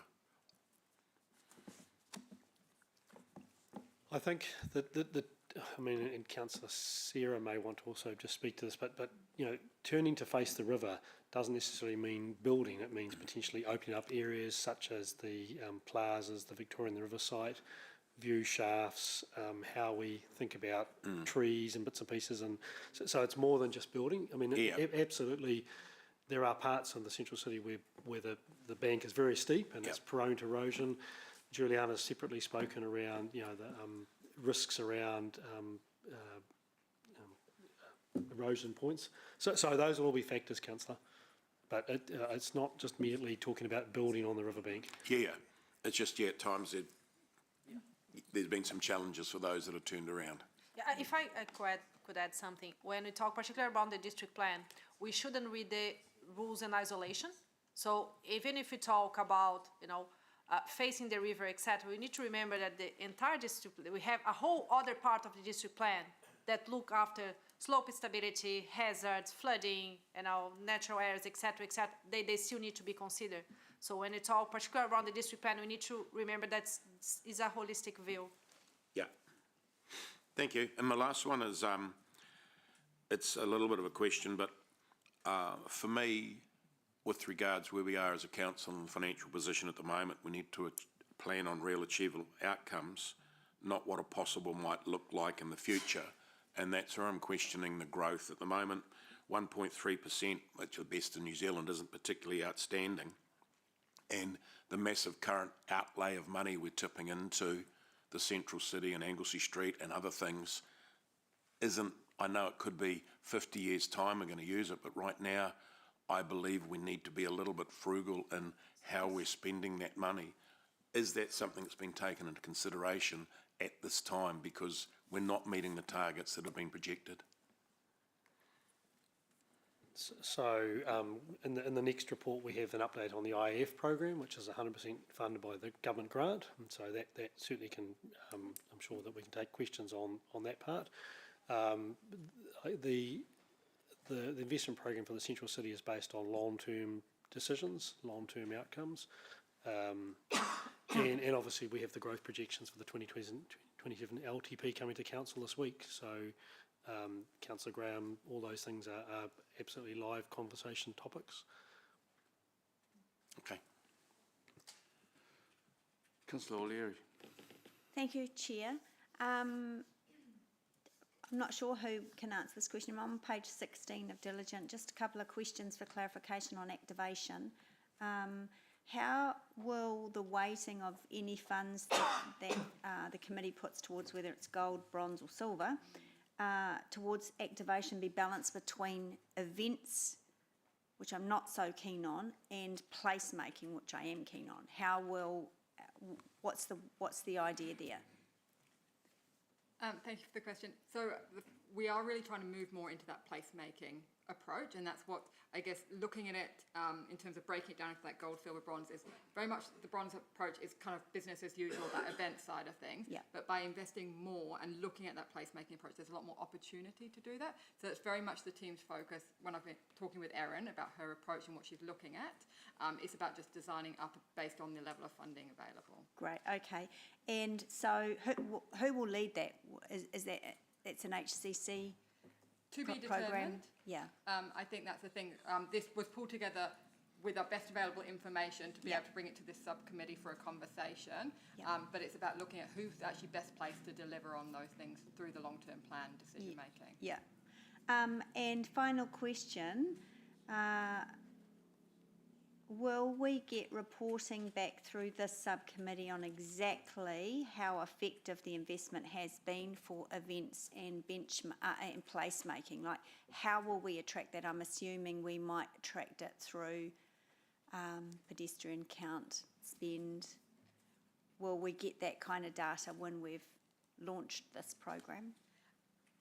I think that I mean, and Councillor Sarah may want to also just speak to this, but you know, turning to face the river doesn't necessarily mean building. It means potentially opening up areas such as the plazas, the Victoria and the River site, view shafts, how we think about trees and bits and pieces, and so it's more than just building. I mean, absolutely, there are parts of the central city where the bank is very steep and it's prone to erosion. Juliana's separately spoken around, you know, the risks around erosion points. So those will all be factors, Councillor. But it's not just merely talking about building on the riverbank. Yeah, it's just, at times there's been some challenges for those that are turned around. Yeah, if I could add something. When we talk particularly about the district plan, we shouldn't read the rules in isolation. So even if we talk about, you know, facing the river, etc., we need to remember that the entire district, we have a whole other part of the district plan that look after slope stability, hazards, flooding, you know, natural areas, etc., etc. They still need to be considered. So when we talk particularly around the district plan, we need to remember that is a holistic view. Yeah. Thank you. And my last one is, it's a little bit of a question, but for me, with regards where we are as a council and financial position at the moment, we need to plan on real achievable outcomes, not what a possible might look like in the future. And that's where I'm questioning the growth at the moment. 1.3%, which are best in New Zealand, isn't particularly outstanding. And the massive current outlay of money we're tipping into the central city and Anglesey Street and other things isn't, I know it could be 50 years' time we're going to use it, but right now I believe we need to be a little bit frugal in how we're spending that money. Is that something that's been taken into consideration at this time, because we're not meeting the targets that have been projected? In the next report, we have an update on the IAF program, which is 100% funded by the government grant, and so that certainly can, I'm sure that we can take questions on that part. The investment program for the central city is based on long-term decisions, long-term outcomes, and obviously we have the growth projections for the 2027 LTP coming to council this week. So, Councillor Graham, all those things are absolutely live conversation topics. Okay. Councillor O'Leary. Thank you, Chair. I'm not sure who can answer this question. I'm on page 16 of Diligent. Just a couple of questions for clarification on activation. How will the weighting of any funds that the committee puts towards, whether it's gold, bronze or silver, towards activation be balanced between events, which I'm not so keen on, and placemaking, which I am keen on? How will, what's the idea there? Thank you for the question. So we are really trying to move more into that placemaking approach, and that's what, I guess, looking at it in terms of breaking it down into that gold, silver, bronze is very much the bronze approach is kind of business as usual, that event side of things. Yeah. But by investing more and looking at that placemaking approach, there's a lot more opportunity to do that. So it's very much the team's focus. When I've been talking with Erin about her approach and what she's looking at, it's about just designing up based on the level of funding available. Great, okay. And so who will lead that? Is that's an HCC To be program? determined. Yeah. I think that's the thing. This was pulled together with our best available information to be able to bring it to this subcommittee for a conversation. But it's about looking at who's actually best placed to deliver on those things through the long-term plan decision making. Yeah. And final question. Will we get reporting back through this subcommittee on exactly how effective the investment has been for events and and placemaking? Like, how will we attract that? I'm assuming we might attract it through pedestrian count, spend. Will we get that kind of data when we've launched this program?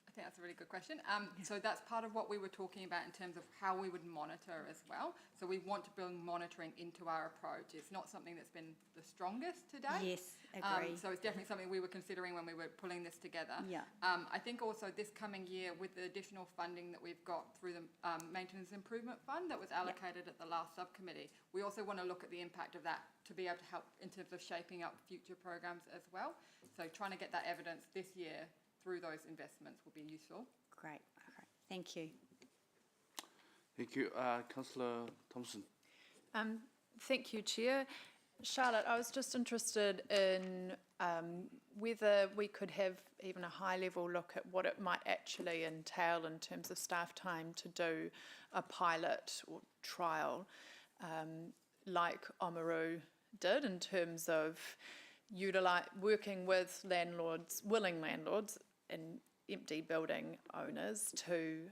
I think that's a really good question. So that's part of what we were talking about in terms of how we would monitor as well. So we want to bring monitoring into our approach. It's not something that's been the strongest today. Yes, agree. So it's definitely something we were considering when we were pulling this together. Yeah. I think also this coming year with the additional funding that we've got through the Maintenance Improvement Fund that was allocated at the last subcommittee, we also want to look at the impact of that to be able to help in terms of shaping up future programs as well. So trying to get that evidence this year through those investments will be useful. Great. Okay. Thank you. Thank you. Councillor Thompson. Thank you, Chair. Charlotte, I was just interested in whether we could have even a high-level look at what it might actually entail in terms of staff time to do a pilot or trial like Oamaru did, in terms of working with landlords, willing landlords and empty building owners to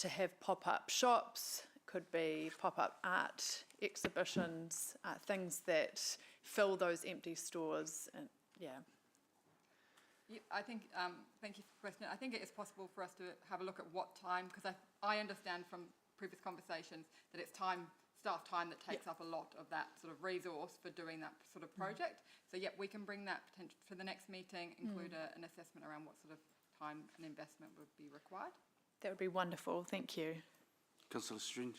have pop-up shops, could be pop-up art exhibitions, things that fill those empty stores. And I think, thank you for the question. I think it is possible for us to have a look at what time, because I understand from previous conversations that it's staff time that takes up a lot of that sort of resource for doing that sort of project. So we can bring that for the next meeting, include an assessment around what sort of time and investment would be required. that would be wonderful. Thank you. Councillor Strange.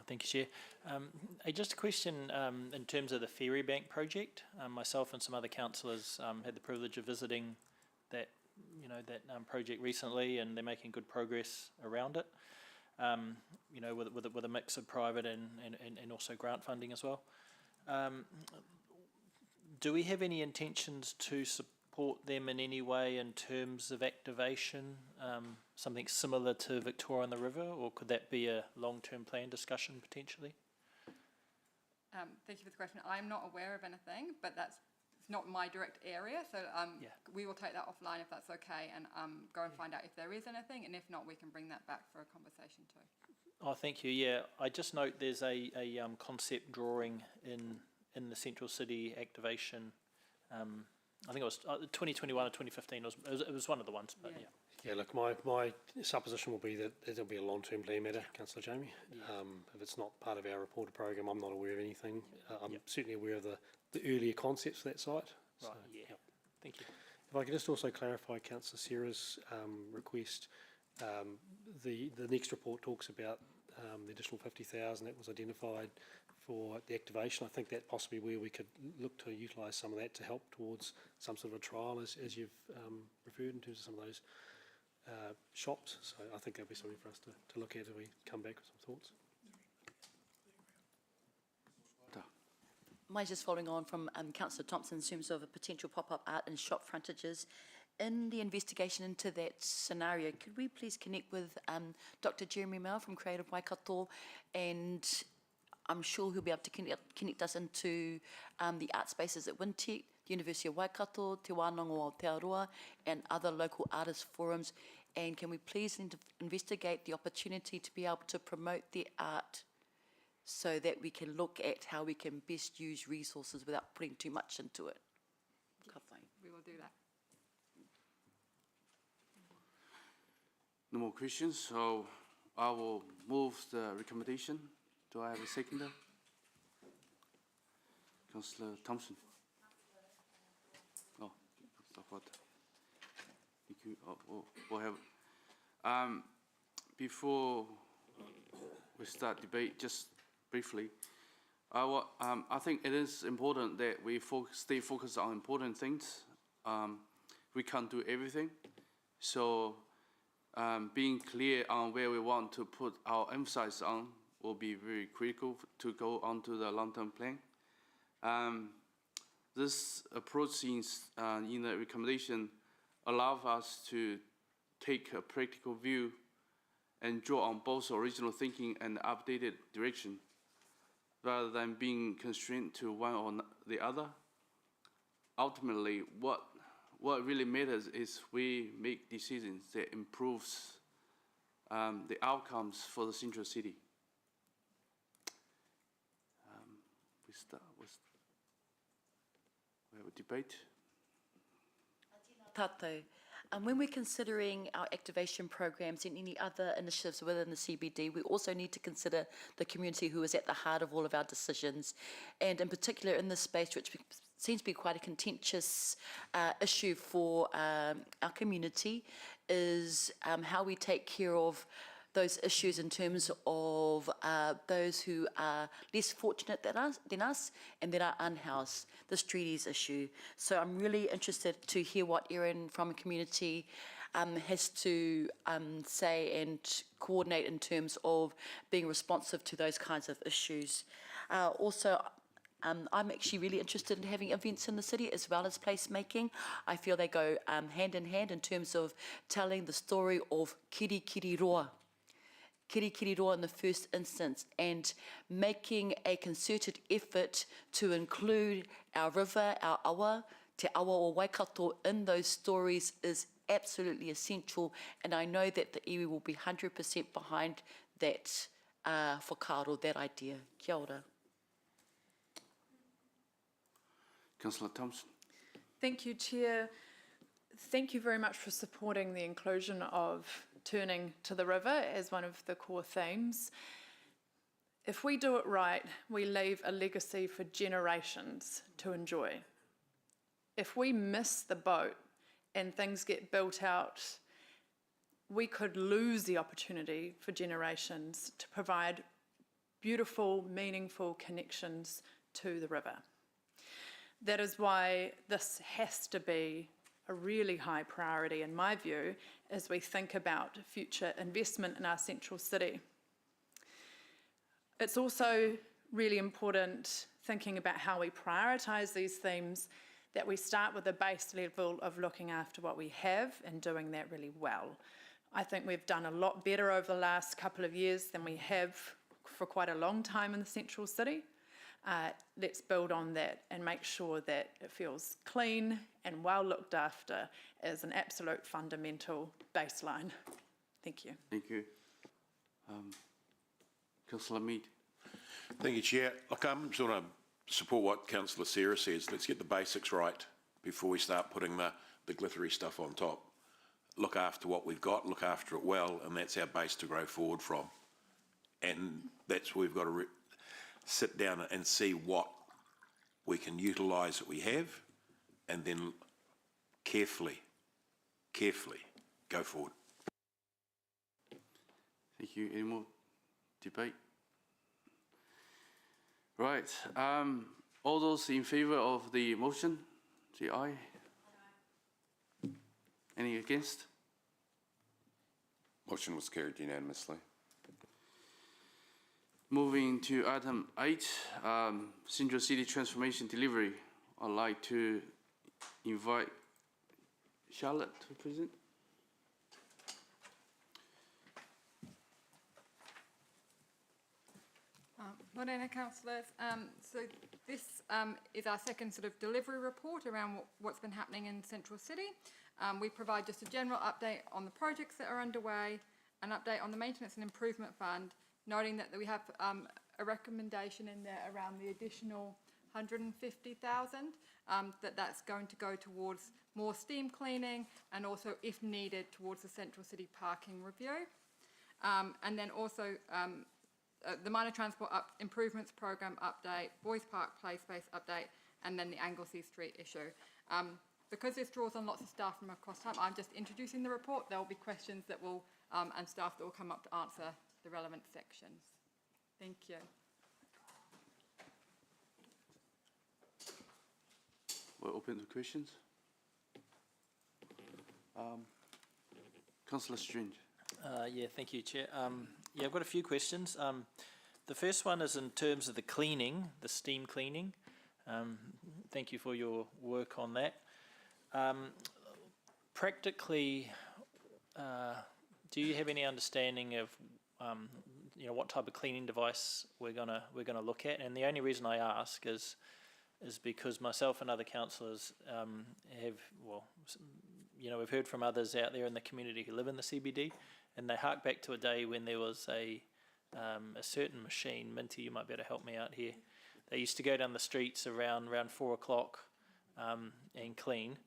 Thank you, Chair. Just a question in terms of the Ferry Bank project. Myself and some other councillors had the privilege of visiting that project recently, and they're making good progress around it. With a mix of private and also grant funding as well. Do we have any intentions to support them in any way in terms of activation, something similar to Victoria on the River, or could that be a long-term plan discussion potentially? Thank you for the question. I'm not aware of anything, but it's not my direct area, so we will take that offline if that's okay, and go and find out if there is anything, and if not, we can bring that back for a conversation too. Oh, thank you. Yeah, I just note there's a concept drawing in the Central City activation. I think it was 2021 or 2015. It was one of the ones, but Yeah, look, my supposition will be that it'll be a long-term plan matter, Councillor Jamie. If it's not part of our reported program, I'm not aware of anything. I'm certainly aware of the earlier concepts for that site. Right, So, yeah. Thank you. If I could just also clarify Councillor Sarah's request, the next report talks about the additional 50,000 that was identified for the activation. I think that possibly where we could look to utilise some of that to help towards some sort of a trial, as you've referred, in terms of some of those shops. So I think that'll be something for us to look at as we come back with some thoughts. Mine's just following on from Councillor Thompson in terms of a potential pop-up art and shop frontages. In the investigation into that scenario, could we please connect with Dr. Jeremy Mel from Creative Waikato, and I'm sure he'll be able to connect us into the art spaces at Wintec, the University of Waikato, Te Wānanga o Aotearoa, and other local artist forums. And can we please investigate the opportunity to be able to promote their art so that we can look at how we can best use resources without putting too much into it? We will do that. No more questions, so I will move the recommendation. Do I have a seconder? Councillor Thompson. Oh, support. Thank you. We'll have. Before we start debate, just briefly, I think it is important that we stay focused on important things. We can't do everything, so being clear on where we want to put our emphasis on will be very critical to go on to the long-term plan. This approach in the recommendation allows us to take a practical view and draw on both original thinking and updated direction, rather than being constrained to one or the other. Ultimately, what really matters is we make decisions that improves the outcomes for the Central City. We have a debate. Tātou. When we're considering our activation programs and any other initiatives within the CBD, we also need to consider the community who is at the heart of all of our decisions. And in particular in this space, which seems to be quite a contentious issue for our community, is how we take care of those issues in terms of those who are less fortunate than us and that are unhoused, this treaties issue. So I'm really interested to hear what Erin from a community has to say and coordinate in terms of being responsive to those kinds of issues. Also, I'm actually really interested in having events in the city as well as placemaking. I feel they go hand in hand in terms of telling the story of Kirikiriroa in the first instance, and making a concerted effort to include our river, our awa, te awa o Waikato in those stories is absolutely essential, and I know that the iwi will be 100% behind that whakaaro, that idea. Kia ora. Councillor Thompson. Thank you, Chair. Thank you very much for supporting the inclusion of turning to the river as one of the core themes. If we do it right, we leave a legacy for generations to enjoy. If we miss the boat and things get built out, we could lose the opportunity for generations to provide beautiful, meaningful connections to the river. That is why this has to be a really high priority, in my view, as we think about future investment in our central city. It's also really important, thinking about how we prioritise these themes, that we start with a base level of looking after what we have and doing that really well. I think we've done a lot better over the last couple of years than we have for quite a long time in the central city. Let's build on that and make sure that it feels clean and well looked after as an absolute fundamental baseline. Thank you. Thank you. Councillor Mead. Thank you, Chair. Look, I'm sort of support what Councillor Sarah says. Let's get the basics right before we start putting the glittery stuff on top. look after what we've got, look after it well, and that's our base to grow forward from. And that's where we've got to sit down and see what we can utilise that we have, and then carefully go forward. Thank you. Any more debate? Right. All those in favour of the motion, say aye. Any against? Motion was carried unanimously. Moving to item 8, Central City Transformation Delivery. I'd like to invite Charlotte to present. Morena, councillors. So this is our second sort of delivery report around what's been happening in Central City. We provide just a general update on the projects that are underway, an update on the Maintenance and Improvement Fund, noting that we have a recommendation in there around the additional 150,000, that's going to go towards more steam cleaning and also, if needed, towards the Central City Parking Review. And then also the Minor Transport Improvements Program update, Boys Park Play Space update, and then the Anglesey Street issue. Because this draws on lots of staff from across time, I'm just introducing the report. There will be questions that will, and staff that will come up to answer the relevant sections. Thank you. We're open to questions. Councillor Strange. Yeah, thank you, Chair. Yeah, I've got a few questions. The first one is in terms of the cleaning, the steam cleaning. Thank you for your work on that. Practically, do you have any understanding of what type of cleaning device we're gonna look at? And the only reason I ask is because myself and other councillors we've heard from others out there in the community who live in the CBD, and they hark back to a day when there was a certain machine. Minty, you might be able to help me out here. They used to go down the streets around 4 o'clock and clean.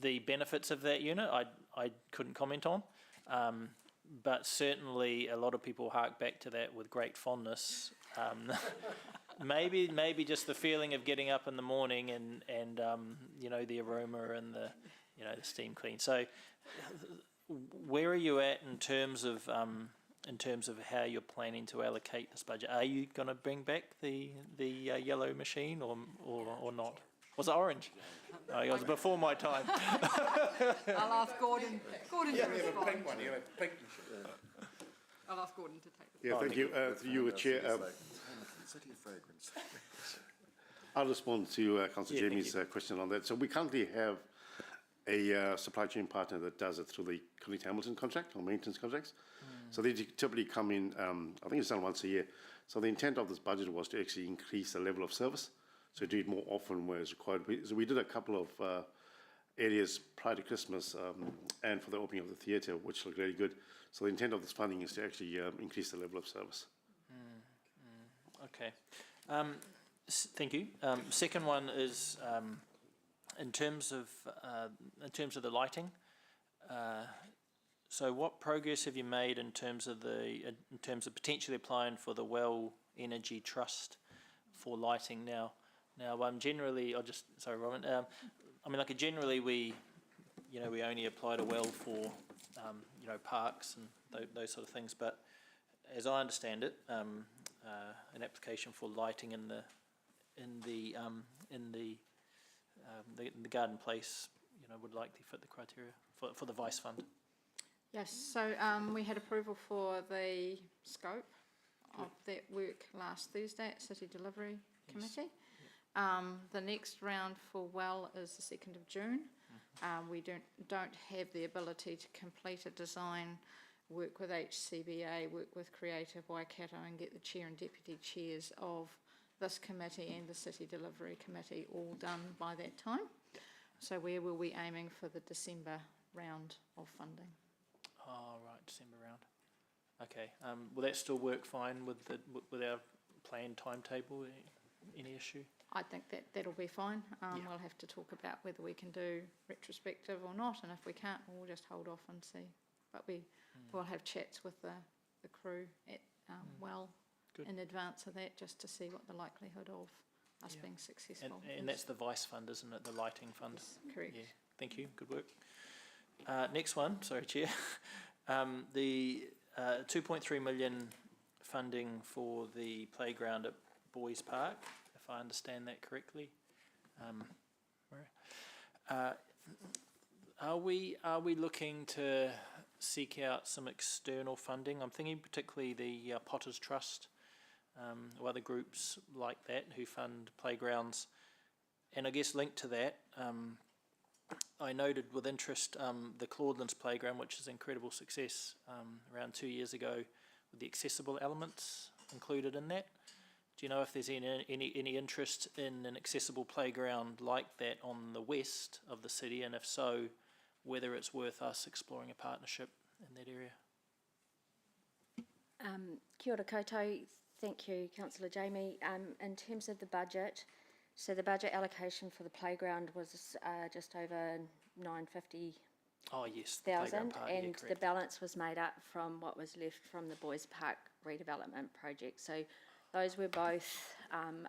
The benefits of that unit, I couldn't comment on, but certainly a lot of people hark back to that with great fondness. Maybe just the feeling of getting up in the morning and the aroma and the steam clean. So, where are you at in terms of how you're planning to allocate this budget? Are you going to bring back the yellow machine or not? Was it orange? Oh, it was before my time. I'll ask Gordon. Gordon to respond. You have a pink one. You have a pink machine. I'll ask Gordon to take the Yeah, thank you. Through you, Chair. City of Fragrance. I'll respond to Councillor Jamie's question on that. So we currently have a supply chain partner that does it through the Connect Hamilton contract or maintenance contracts. So they typically come in, I think it's done once a year. So the intent of this budget was to actually increase the level of service, so do it more often where it's required. So we did a couple of areas prior to Christmas and for the opening of the theatre, which looked really good. So the intent of this funding is to actually increase the level of service. Okay, thank you. Second one is in terms of the lighting. So what progress have you made in terms of potentially applying for the Well Energy Trust for lighting now? Now, generally, sorry, Robin. Generally we only apply to Well for parks and those sort of things. But as I understand it, an application for lighting in the garden place, would likely fit the criteria for the Vice Fund. Yes, so we had approval for the scope of that work last Thursday at City Delivery Committee. The next round for Well is the 2nd of June. We don't have the ability to complete a design, work with HCBA, work with Creative Waikato and get the chair and deputy chairs of this committee and the City Delivery Committee all done by that time. So we will be aiming for the December round of funding. Oh, right, December round. Okay, will that still work fine with our planned timetable? any issue? I think that'll be fine. We'll have to talk about whether we can do retrospective or not, and if we can't, we'll just hold off and see. But we'll have chats with the crew at in advance of that, just to see what the likelihood of us being successful is. And that's the Vice Fund, isn't it? The lighting fund. Yes, correct. Yeah. Thank you. Good work. Next one. Sorry, Chair. The 2.3 million funding for the playground at Boys Park, if I understand that correctly. Are we looking to seek out some external funding? I'm thinking particularly the Potters Trust, or other groups like that who fund playgrounds. And I guess linked to that, I noted with interest the Claudelands playground, which is an incredible success around 2 years ago, with the accessible elements included in that. Do you know if there's any interest in an accessible playground like that on the west of the city, and if so, whether it's worth us exploring a partnership in that area? Kia ora koutou. Thank you, Councillor Jamie. In terms of the budget, so the budget allocation for the playground was just over 950,000. Oh yes, the playground part, and yeah, the balance was made up from what was left from the Boys Park redevelopment project. So those were both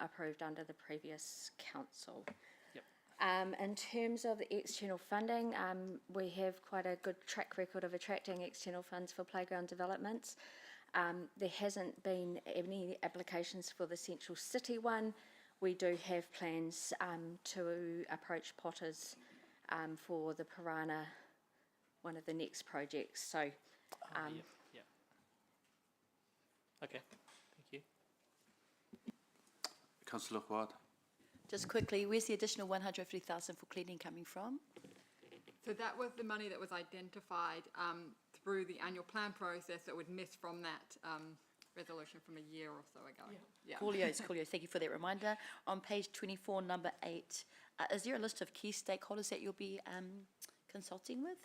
approved under the previous council. Yep. In terms of the external funding, we have quite a good track record of attracting external funds for playground developments. There hasn't been any applications for the Central City one. We do have plans to approach Potters for the Piranha, one of the next projects. So, yeah. Okay, thank you. Councillor Huat. Just quickly, where's the additional 150,000 for cleaning coming from? So that was the money that was identified through the annual plan process that would miss from that resolution from a year or so ago. Yeah. Coolio's, thank you for that reminder. On page 24, number 8, is there a list of key stakeholders that you'll be consulting with?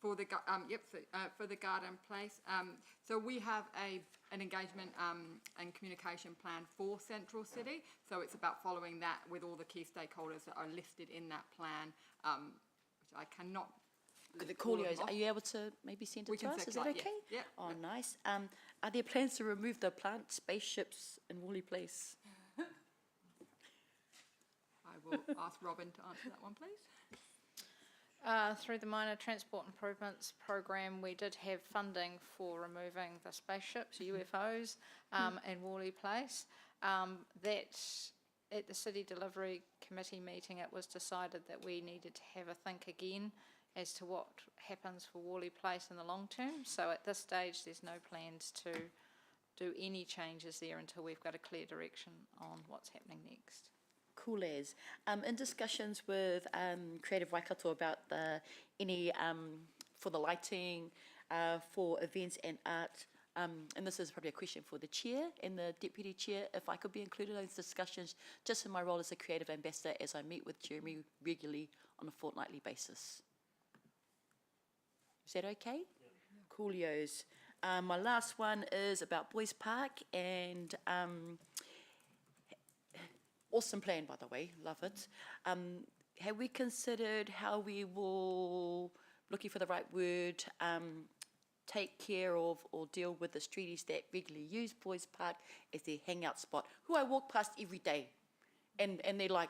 For the for the garden place, so we have an engagement and communication plan for Central City. So it's about following that with all the key stakeholders that are listed in that plan, which I cannot. The Coolio's, are you able to maybe send it to us? Is that okay? Yeah. Oh, nice. Are there plans to remove the plant spaceships in Woolley Place? I will ask Robin to answer that one, please. Through the Minor Transport Improvements Program, we did have funding for removing the spaceships, UFOs, in Worley Place. That, at the City Delivery Committee meeting, it was decided that we needed to have a think again as to what happens for Worley Place in the long term. So at this stage, there's no plans to do any changes there until we've got a clear direction on what's happening next. Cool as. In discussions with Creative Waikato about any for the lighting, for events and art, and this is probably a question for the chair and the deputy chair, if I could be included in those discussions, just in my role as a creative ambassador as I meet with Jeremy regularly on a fortnightly basis. Is that okay? Yeah. Coolios. My last one is about Boys Park and awesome plan, by the way, love it. Have we considered how we will, looking for the right word, take care of or deal with the streeties that regularly use Boys Park as their hangout spot, who I walk past every day, and they're like,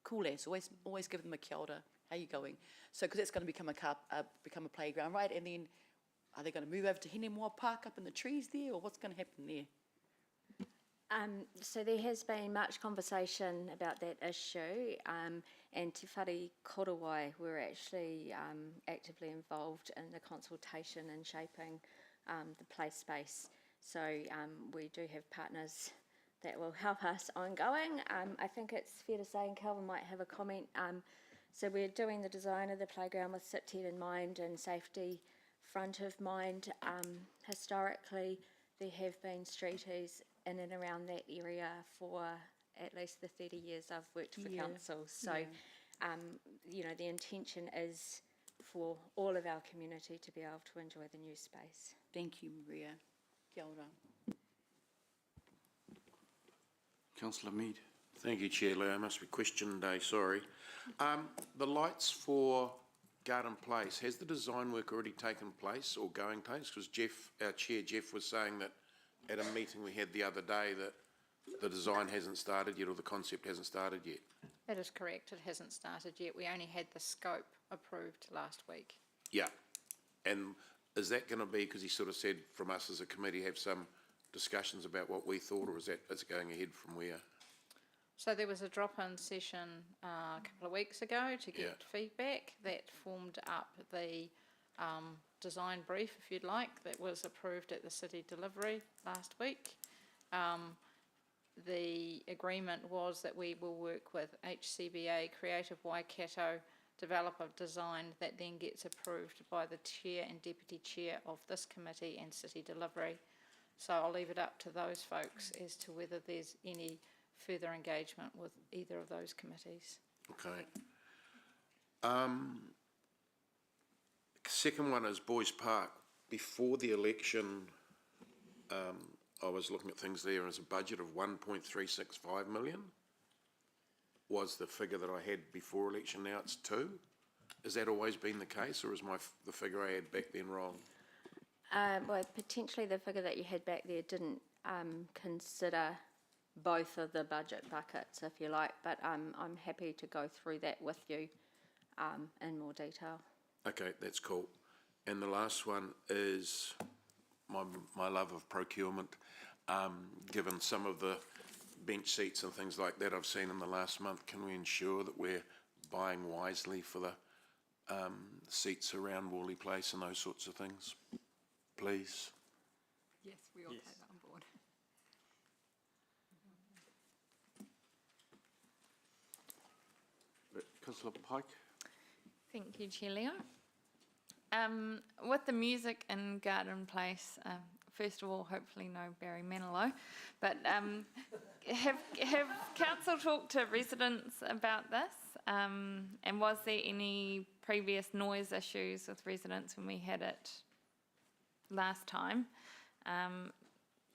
cool as, always give them a kia ora, how you going? So, because it's going to become a playground, right? And then, are they going to move over to Henemore Park up in the trees there, or what's going to happen there? So there has been much conversation about that issue, and Te Whare Korowai were actually actively involved in the consultation and shaping the play space. So we do have partners that will help us ongoing. I think it's fair to say, and Calvin might have a comment, so we're doing the design of the playground with safety in mind and safety front of mind. Historically, there have been streeties in and around that area for at least the 30 years I've worked for council. So, you know, the intention is for all of our community to be able to enjoy the new space. Thank you, Maria. Kia ora. Councillor Mead. Thank you, Chair Leo. Must be question day, sorry. The lights for Garden Place, has the design work already taken place or going place? Because our Chair Jeff was saying that at a meeting we had the other day that the design hasn't started yet or the concept hasn't started yet. That is correct, it hasn't started yet. We only had the scope approved last week. Yeah. And is that going to be, because he sort of said from us as a committee have some discussions about what we thought, or is it going ahead from where? So there was a drop-in session a couple of weeks ago to get feedback that formed up the design brief, if you'd like, that was approved at the city delivery last week. The agreement was that we will work with HCBA, Creative Waikato, develop a design that then gets approved by the chair and deputy chair of this committee and city delivery. So I'll leave it up to those folks as to whether there's any further engagement with either of those committees. Okay. Second one is Boys Park. Before the election, I was looking at things there as a budget of 1.365 million. Was the figure that I had before election, now it's 2. Has that always been the case, or is the figure I had back then wrong? Well, potentially the figure that you had back there didn't consider both of the budget buckets, if you like, but I'm happy to go through that with you in more detail. Okay, that's cool. And the last one is my love of procurement. Given some of the bench seats and things like that I've seen in the last month, can we ensure that we're buying wisely for the seats around Worley Place and those sorts of things, please? Yes, we all take that on board. Councillor Pike. Thank you, Chair Leo. With the music in Garden Place, first of all, hopefully no Barry Manilow, but have council talked to residents about this? And was there any previous noise issues with residents when we had it last time?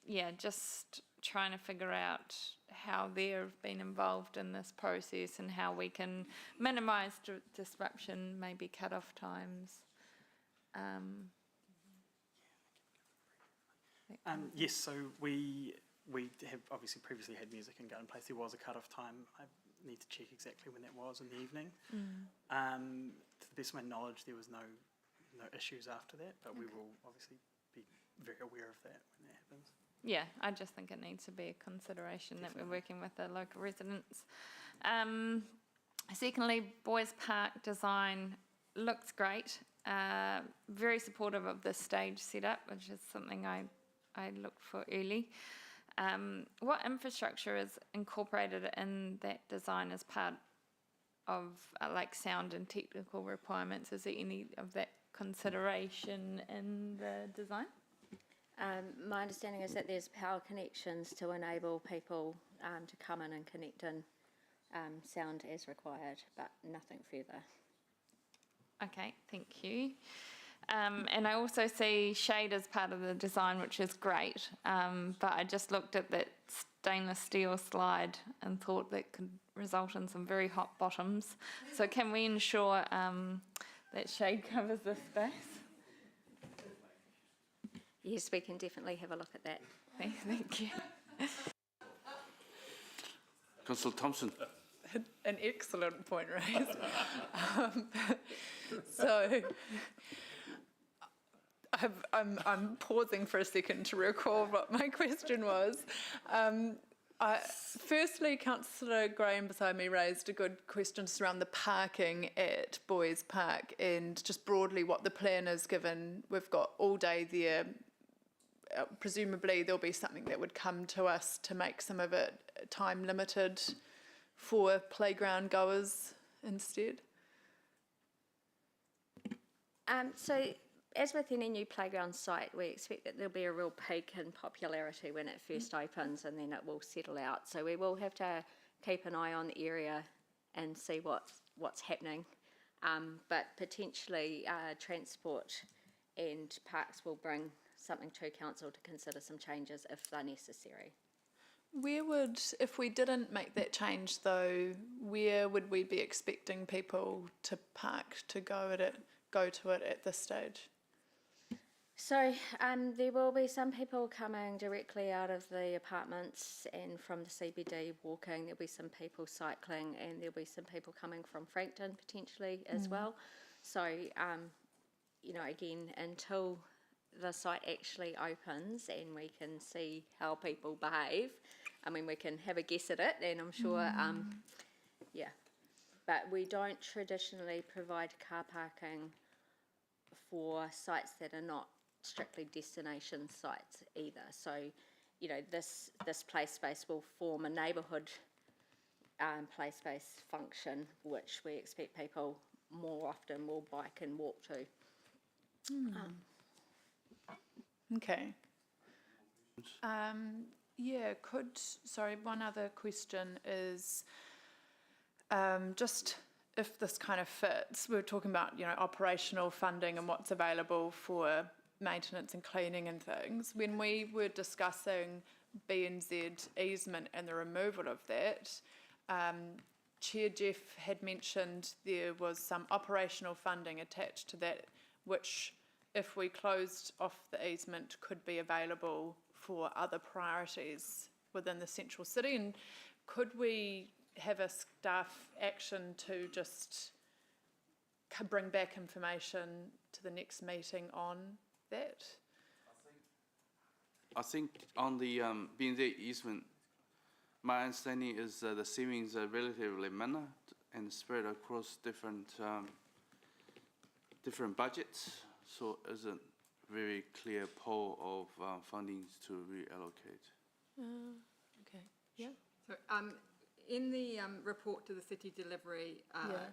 Yeah, just trying to figure out how they've been involved in this process and how we can minimise disruption, maybe cut-off times. Yes, so we have obviously previously had music in Garden Place. There was a cut-off time. I need to check exactly when that was in the evening. To the best of my knowledge, there was no issues after that, but we will obviously be very aware of that when that happens. Yeah, I just think it needs to be a consideration that we're working with the local residents. Secondly, Boys Park design looks great. Very supportive of the stage setup, which is something I looked for early. What infrastructure is incorporated in that design as part of like sound and technical requirements? Is there any of that consideration in the design? My understanding is that there's power connections to enable people to come in and connect in sound as required, but nothing further. Okay, thank you. And I also see shade as part of the design, which is great, but I just looked at that stainless steel slide and thought that could result in some very hot bottoms. So can we ensure that shade covers the space? Yes, we can definitely have a look at that. Thank you. Councillor Thompson. An excellent point raised. So I'm pausing for a second to recall what my question was. Firstly, Councillor Graham beside me raised a good question around the parking at Boys Park and just broadly what the plan is, given we've got all day there. Presumably there'll be something that would come to us to make some of it time limited for playground goers instead. So as with any new playground site, we expect that there'll be a real peak in popularity when it first opens, and then it will settle out. So we will have to keep an eye on the area and see what's happening. But potentially transport and parks will bring something to council to consider some changes if they're necessary. Where would, if we didn't make that change though, where would we be expecting people to park to go to it at this stage? So there will be some people coming directly out of the apartments and from the CBD walking. There'll be some people cycling, and there'll be some people coming from Frankton potentially as well. So, you know, again, until the site actually opens and we can see how people behave, I mean, we can have a guess at it, and I'm sure, yeah. But we don't traditionally provide car parking for sites that are not strictly destination sites either. So, you know, this play space will form a neighbourhood play space function, which we expect people more often will bike and walk to. Okay. Yeah, sorry, one other question is just if this kind of fits, we were talking about, you know, operational funding and what's available for maintenance and cleaning and things. When we were discussing B&Z easement and the removal of that, Chair Jeff had mentioned there was some operational funding attached to that, which if we closed off the easement could be available for other priorities within the central city. And could we have a staff action to just bring back information to the next meeting on that? I think on the B&Z easement, my understanding is the savings are relatively minor and spread across different budgets, so it isn't very clear pool of fundings to reallocate. Okay. Yeah. So in the report to the City Delivery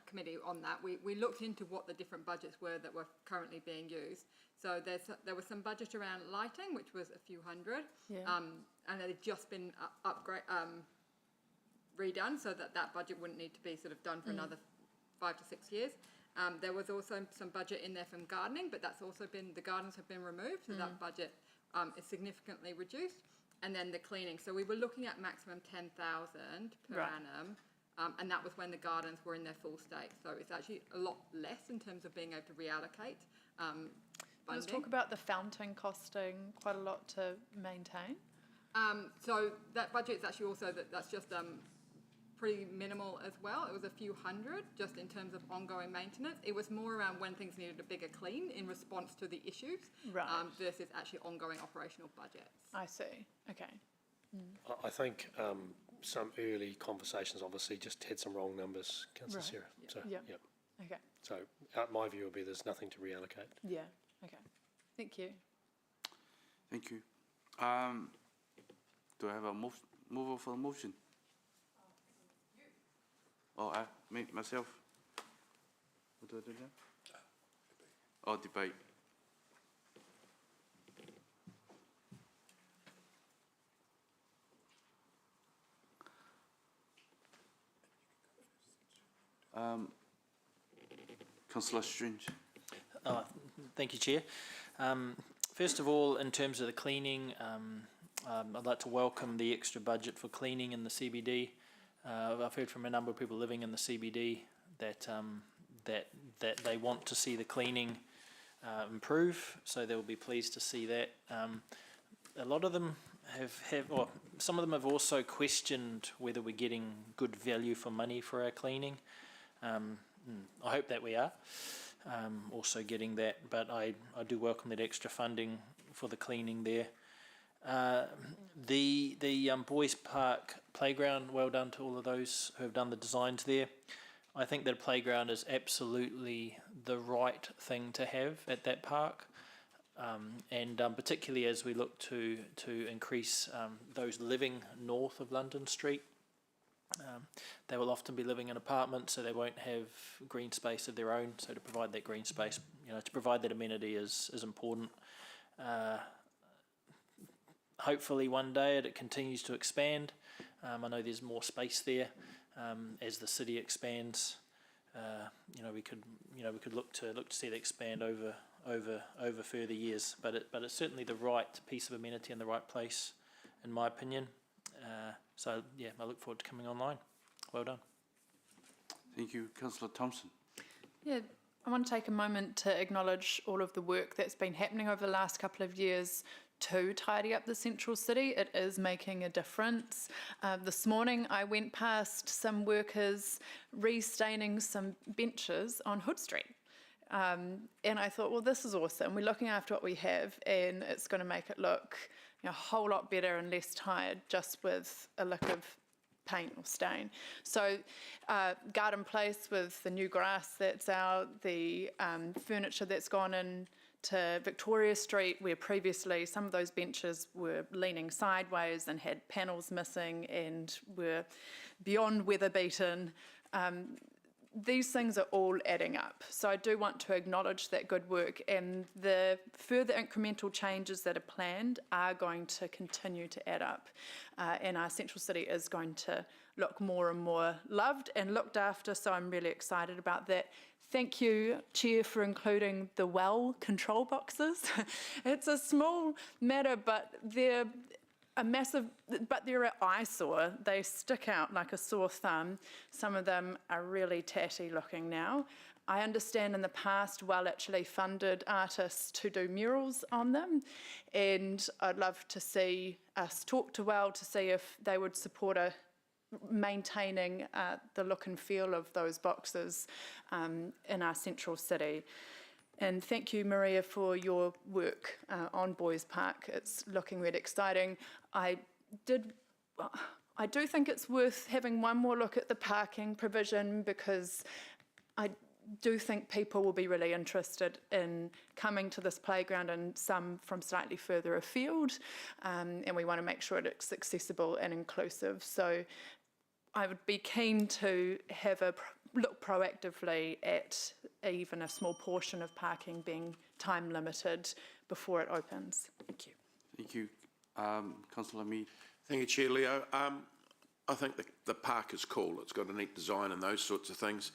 Committee on that, we looked into what the different budgets were that were currently being used. So there was some budget around lighting, which was a few hundred, and they've just been redone, so that budget wouldn't need to be sort of done for another 5 to 6 years. There was also some budget in there from gardening, but that's also the gardens have been removed, so that budget is significantly reduced. And then the cleaning. So we were looking at maximum 10,000 per annum, and that was when the gardens were in their full state. So it's actually a lot less in terms of being able to reallocate funding. Let's talk about the fountain costing quite a lot to maintain. So that budget is actually also that's just pretty minimal as well. It was a few hundred just in terms of ongoing maintenance. It was more around when things needed a bigger clean in response to the issues versus actually ongoing operational budgets. I see. Okay. I think some early conversations obviously just had some wrong numbers, Councillor Sarah. So, Okay. So my view would be there's nothing to reallocate. Yeah. Okay. Thank you. Thank you. Do I have a mover for the motion? Oh, myself. What do I do now? Oh, debate. Councillor Strange. Thank you, Chair. First of all, in terms of the cleaning, I'd like to welcome the extra budget for cleaning in the CBD. I've heard from a number of people living in the CBD that they want to see the cleaning improve, so they'll be pleased to see that. A lot of them or some of them have also questioned whether we're getting good value for money for our cleaning. I hope that we are also getting that, but I do welcome that extra funding for the cleaning there. The Boys Park playground, well done to all of those who have done the designs there. I think that a playground is absolutely the right thing to have at that park, and particularly as we look to increase those living north of London Street. They will often be living in apartments, so they won't have green space of their own. So to provide that green space, to provide that amenity is important. Hopefully one day it continues to expand. I know there's more space there as the city expands. We could look to see it expand over over further years. But it's certainly the right piece of amenity in the right place, in my opinion. So yeah, I look forward to coming online. Well done. Thank you, Councillor Thompson. Yeah, I want to take a moment to acknowledge all of the work that's been happening over the last couple of years to tidy up the central city. It is making a difference. This morning I went past some workers restaining some benches on Hood Street. And I thought, well, this is awesome. We're looking after what we have, and it's going to make it look a whole lot better and less tired just with a lick of paint or stain. So Garden Place with the new grass that's out, the furniture that's gone in to Victoria Street, where previously some of those benches were leaning sideways and had panels missing and were beyond weather beaten. These things are all adding up. So I do want to acknowledge that good work, and the further incremental changes that are planned are going to continue to add up. And our central city is going to look more and more loved and looked after, so I'm really excited about that. Thank you, Chair, for including the well control boxes. It's a small matter, but they're an eyesore. They stick out like a sore thumb. Some of them are really tatty looking now. I understand in the past Well actually funded artists to do murals on them, and I'd love to see us talk to Well to see if they would support maintaining the look and feel of those boxes in our central city. And thank you, Maria, for your work on Boys Park. It's looking really exciting. I do think it's worth having one more look at the parking provision, because I do think people will be really interested in coming to this playground, and some from slightly further afield. And we want to make sure it's accessible and inclusive. So I would be keen to have a look proactively at even a small portion of parking being time limited before it opens. Thank you. Thank you. Councillor Mead. Thank you, Chair Leo. I think the park is cool. It's got a neat design and those sorts of things.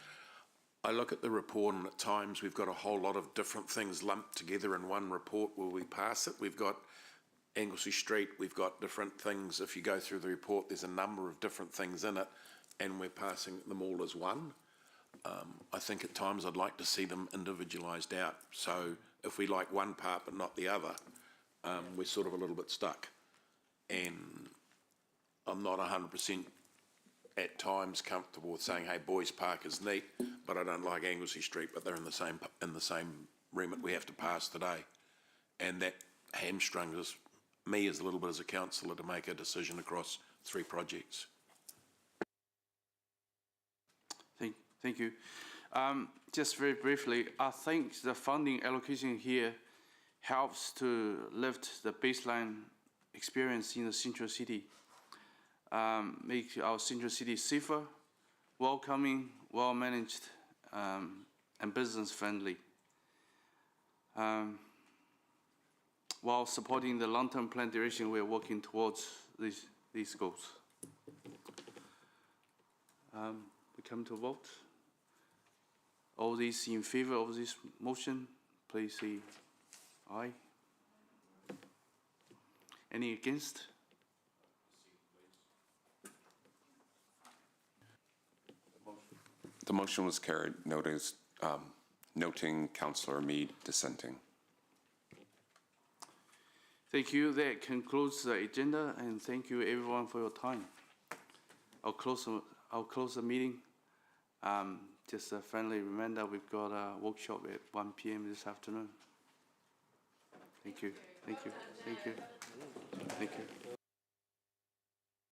I look at the report, and at times we've got a whole lot of different things lumped together in one report where we pass it. We've got Anglesey Street, we've got different things. If you go through the report, there's a number of different things in it, and we're passing them all as one. I think at times I'd like to see them individualised out. So if we like one part but not the other, we're sort of a little bit stuck. And I'm not 100% at times comfortable with saying, hey, Boys Park is neat, but I don't like Anglesey Street, but they're in the same remit we have to pass today. And that hamstrings me as a little bit as a councillor to make a decision across 3 projects. Thank you. Just very briefly, I think the funding allocation here helps to lift the baseline experience in the central city, make our central city safer, welcoming, well-managed, and business-friendly, while supporting the long-term plan direction we are working towards these goals. We come to vote. All these in favour of this motion, please say aye. Any against? The motion was carried, noting Councillor Mead dissenting. Thank you. That concludes the agenda, and thank you everyone for your time. I'll close the meeting. Just a friendly reminder, we've got a workshop at 1 p.m. this afternoon. Thank you. Thank you. Thank you. Thank you.